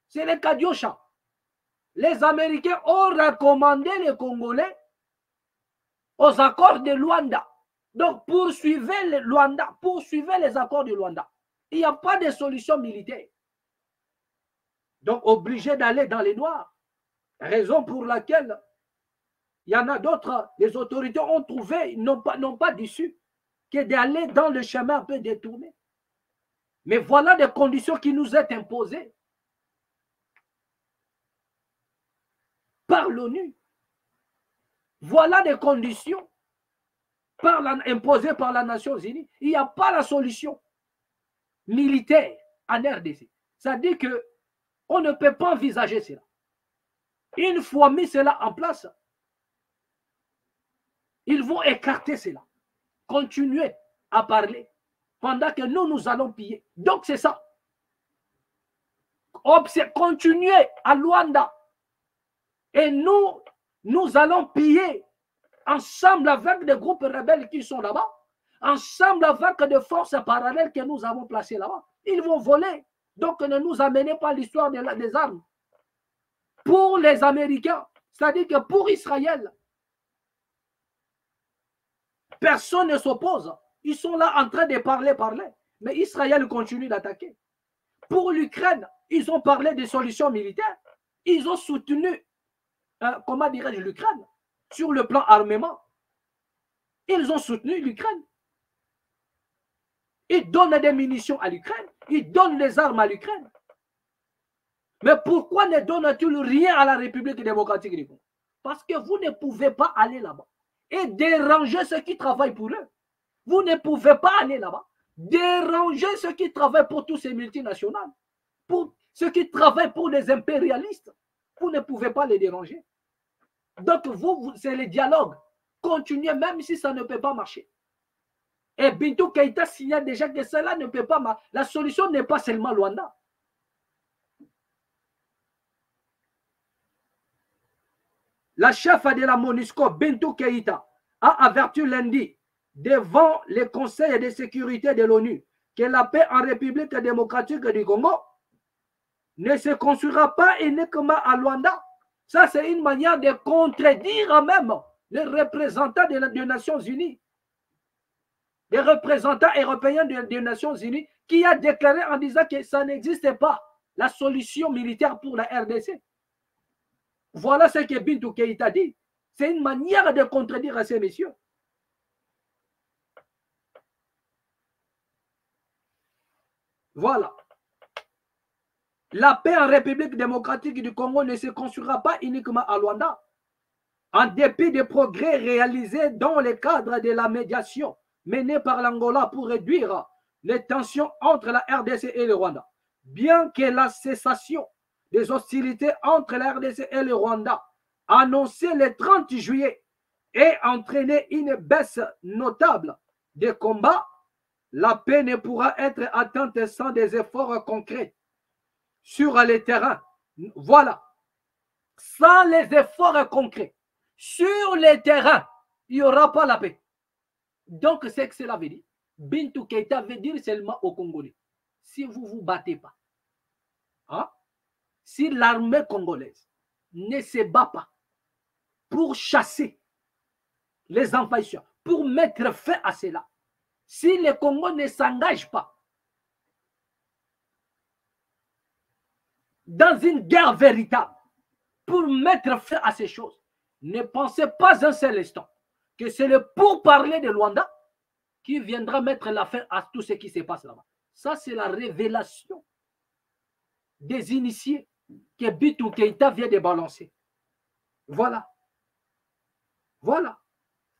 C'est le Kadiocha. Les Américains ont recommandé les Congolais aux accords de Luanda Donc, poursuivez le Luanda, poursuivez les accords du Luanda. Il n'y a pas de solution militaire. Donc, obligé d'aller dans les noirs. Raison pour laquelle il y en a d'autres, les autorités ont trouvé, n'ont pas d'issue, que d'aller dans le chemin un peu détourné. Mais voilà des conditions qui nous sont imposées par l'ONU. Voilà des conditions imposées par les Nations Unies. Il n'y a pas la solution militaire en RDC. Ça dit qu'on ne peut pas envisager cela. Une fois mis cela en place, ils vont écarter cela. Continuer à parler pendant que nous allons piller. Donc c'est ça. Continuer à Luanda. Et nous allons piller ensemble avec des groupes rebelles qui sont là-bas, ensemble avec des forces parallèles que nous avons placées là-bas. Ils vont voler. Donc ne nous amenez pas l'histoire des armes. Pour les Américains, c'est-à-dire que pour Israël, personne ne s'oppose. Ils sont là en train de parler. Mais Israël continue d'attaquer. Pour l'Ukraine, ils ont parlé des solutions militaires. Ils ont soutenu, comment dirais-je, l'Ukraine sur le plan armement. Ils ont soutenu l'Ukraine. Ils donnent des munitions à l'Ukraine. Ils donnent des armes à l'Ukraine. Mais pourquoi ne donnent-ils rien à la République démocratique du Congo? Parce que vous ne pouvez pas aller là-bas et déranger ceux qui travaillent pour eux. Vous ne pouvez pas aller là-bas, déranger ceux qui travaillent pour tous ces multinationales, pour ceux qui travaillent pour les impérialistes. Vous ne pouvez pas les déranger. Donc, vous c'est le dialogue. Continuez même si ça ne peut pas marcher. Et Bintou Keïta signale déjà que cela ne peut pas marcher. La solution n'est pas seulement Luanda. La chef de la MONUSCO, Bintou Keïta, a averti lundi devant les conseils de sécurité de l'ONU que la paix en République démocratique du Congo ne se construira pas uniquement à Luanda. Ça, c'est une manière de contredire même les représentants des Nations Unies, les représentants européens des Nations Unies, qui a déclaré en disant que ça n'existe pas, la solution militaire pour la RDC. Voilà ce que Bintou Keïta dit. C'est une manière de contredire à ces messieurs. Voilà. La paix en République démocratique du Congo ne se construira pas uniquement à Luanda. En dépit des progrès réalisés dans le cadre de la médiation menée par l'Angola pour réduire les tensions entre la RDC et le Rwanda. Bien que la cessation des hostilités entre la RDC et le Rwanda, annoncée le 30 juillet, ait entraîné une baisse notable des combats, la paix ne pourra être atteinte sans des efforts concrets sur le terrain. Voilà. Sans les efforts concrets sur le terrain, il n'y aura pas la paix. Donc, c'est que cela veut dire. Bintou Keïta veut dire seulement aux Congolais. Si vous ne vous battez pas, hein, si l'armée congolaise ne se bat pas pour chasser les envahisseurs, pour mettre fin à cela, si le Congo ne s'engage pas dans une guerre véritable pour mettre fin à ces choses, ne pensez pas un seul instant que c'est le pourparler de Luanda qui viendra mettre la fin à tout ce qui se passe là-bas. Ça, c'est la révélation des initiés que Bintou Keïta vient de balancer. Voilà. Voilà.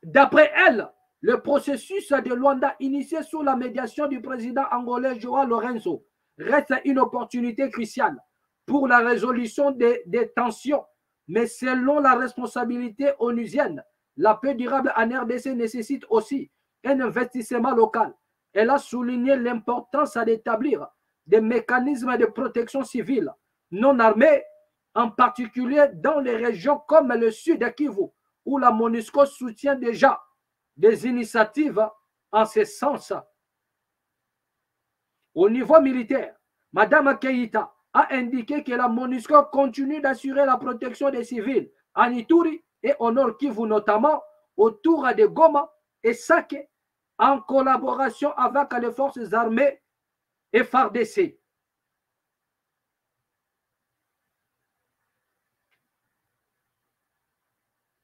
D'après elle, le processus de Luanda initié sous la médiation du président angolais Joao Lourenço reste une opportunité cruciale pour la résolution des tensions. Mais selon la responsabilité onusienne, la paix durable en RDC nécessite aussi un investissement local. Elle a souligné l'importance d'établir des mécanismes de protection civile non armés, en particulier dans les régions comme le sud de Kivu, où la MONUSCO soutient déjà des initiatives en ce sens. Au niveau militaire, Mme Keïta a indiqué que la MONUSCO continue d'assurer la protection des civils en Ituri et au nord Kivu, notamment autour de Goma et Sake, en collaboration avec les forces armées et FARDC.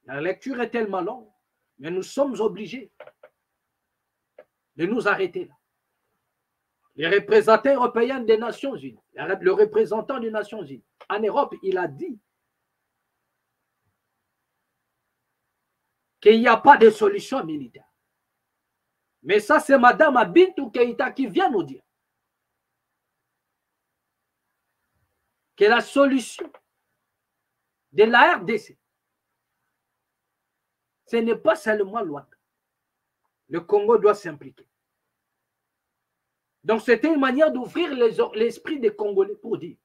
La lecture est tellement longue, mais nous sommes obligés de nous arrêter là. Les représentants européens des Nations Unies, le représentant des Nations Unies, en Europe, il a dit qu'il n'y a pas de solution militaire. Mais ça, c'est Mme Bintou Keïta qui vient nous dire que la solution de la RDC, ce n'est pas seulement Luanda. Le Congo doit s'impliquer. Donc, c'était une manière d'ouvrir l'esprit des Congolais pour dire,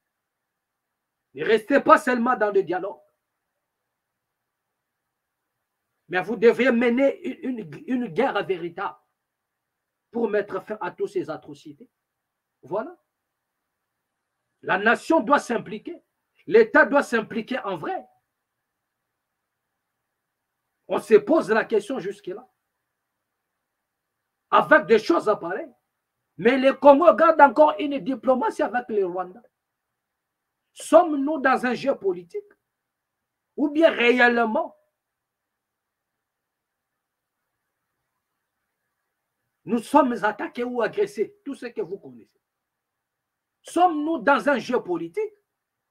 ne restez pas seulement dans le dialogue, mais vous devez mener une guerre véritable pour mettre fin à toutes ces atrocités. Voilà. La nation doit s'impliquer. L'État doit s'impliquer en vrai. On se pose la question jusque-là. Avec des choses pareilles. Mais le Congo garde encore une diplomatie avec le Rwanda. Sommes-nous dans un jeu politique? Ou bien réellement, nous sommes attaqués ou agressés, tout ce que vous connaissez. Sommes-nous dans un jeu politique?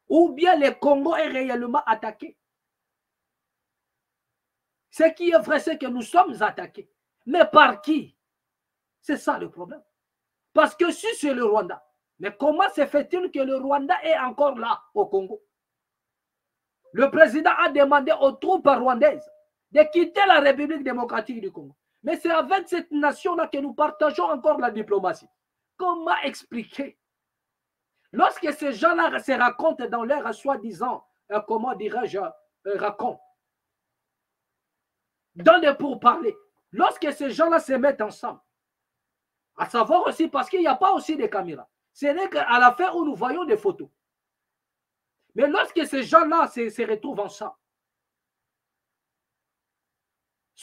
Ou bien le Congo est réellement attaqué? Ce qui est vrai, c'est que nous sommes attaqués. Mais par qui? C'est ça le problème. Parce que si c'est le Rwanda, mais comment se fait-il que le Rwanda est encore là au Congo? Le président a demandé aux troupes rwandaises de quitter la République démocratique du Congo. Mais c'est avec cette nation-là que nous partageons encore la diplomatie. Comment expliquer? Lorsque ces gens-là se racontent dans leur soi-disant, comment dirais-je, raconte, dans les pourparlers, lorsque ces gens-là se mettent ensemble, à savoir aussi parce qu'il n'y a pas aussi de caméras. Ce n'est qu'à la fin où nous voyons des photos. Mais lorsque ces gens-là se retrouvent ensemble,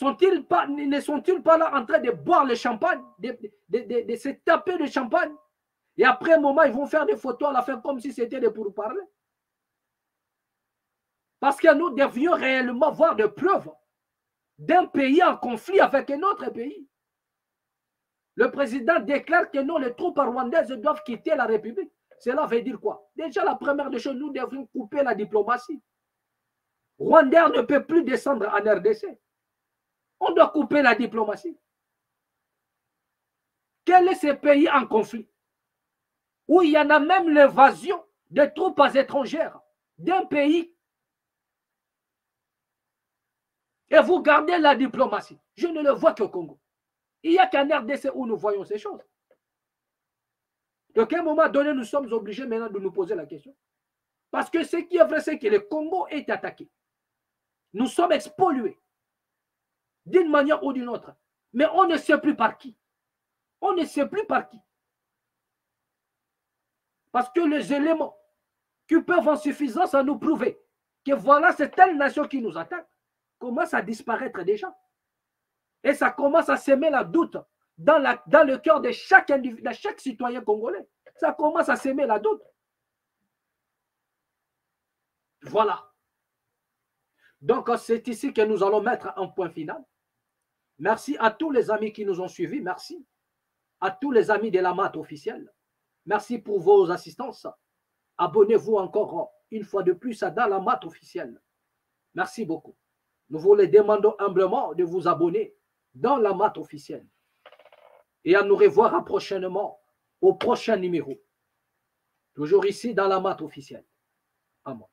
ne sont-ils pas là en train de boire le champagne, de se taper le champagne? Et après un moment, ils vont faire des photos à la fin comme si c'était des pourparlers. Parce que nous devions réellement voir des preuves d'un pays en conflit avec un autre pays. Le président déclare que non, les troupes rwandaises doivent quitter la République. Cela veut dire quoi? Déjà, la première des choses, nous devons couper la diplomatie. Rwanda ne peut plus descendre en RDC. On doit couper la diplomatie. Quel est ce pays en conflit? Où il y en a même l'invasion des troupes étrangères d'un pays. Et vous gardez la diplomatie. Je ne le vois qu'au Congo. Il n'y a qu'en RDC où nous voyons ces choses. Donc, à un moment donné, nous sommes obligés maintenant de nous poser la question. Parce que ce qui est vrai, c'est que le Congo est attaqué. Nous sommes expollués d'une manière ou d'une autre. Mais on ne sait plus par qui. On ne sait plus par qui. Parce que les éléments qui peuvent en suffisance à nous prouver que voilà, c'est telle nation qui nous attaque, commence à disparaître déjà. Et ça commence à semer la doute dans le cœur de chaque individu, de chaque citoyen congolais. Ça commence à semer la doute. Voilà. Donc, c'est ici que nous allons mettre un point final. Merci à tous les amis qui nous ont suivis. Merci à tous les amis de la MAT officielle. Merci pour vos assistances. Abonnez-vous encore une fois de plus dans la MAT officielle. Merci beaucoup. Nous vous les demandons humblement de vous abonner dans la MAT officielle. Et à nous revoir prochainement au prochain numéro. Toujours ici dans la MAT officielle. Amen.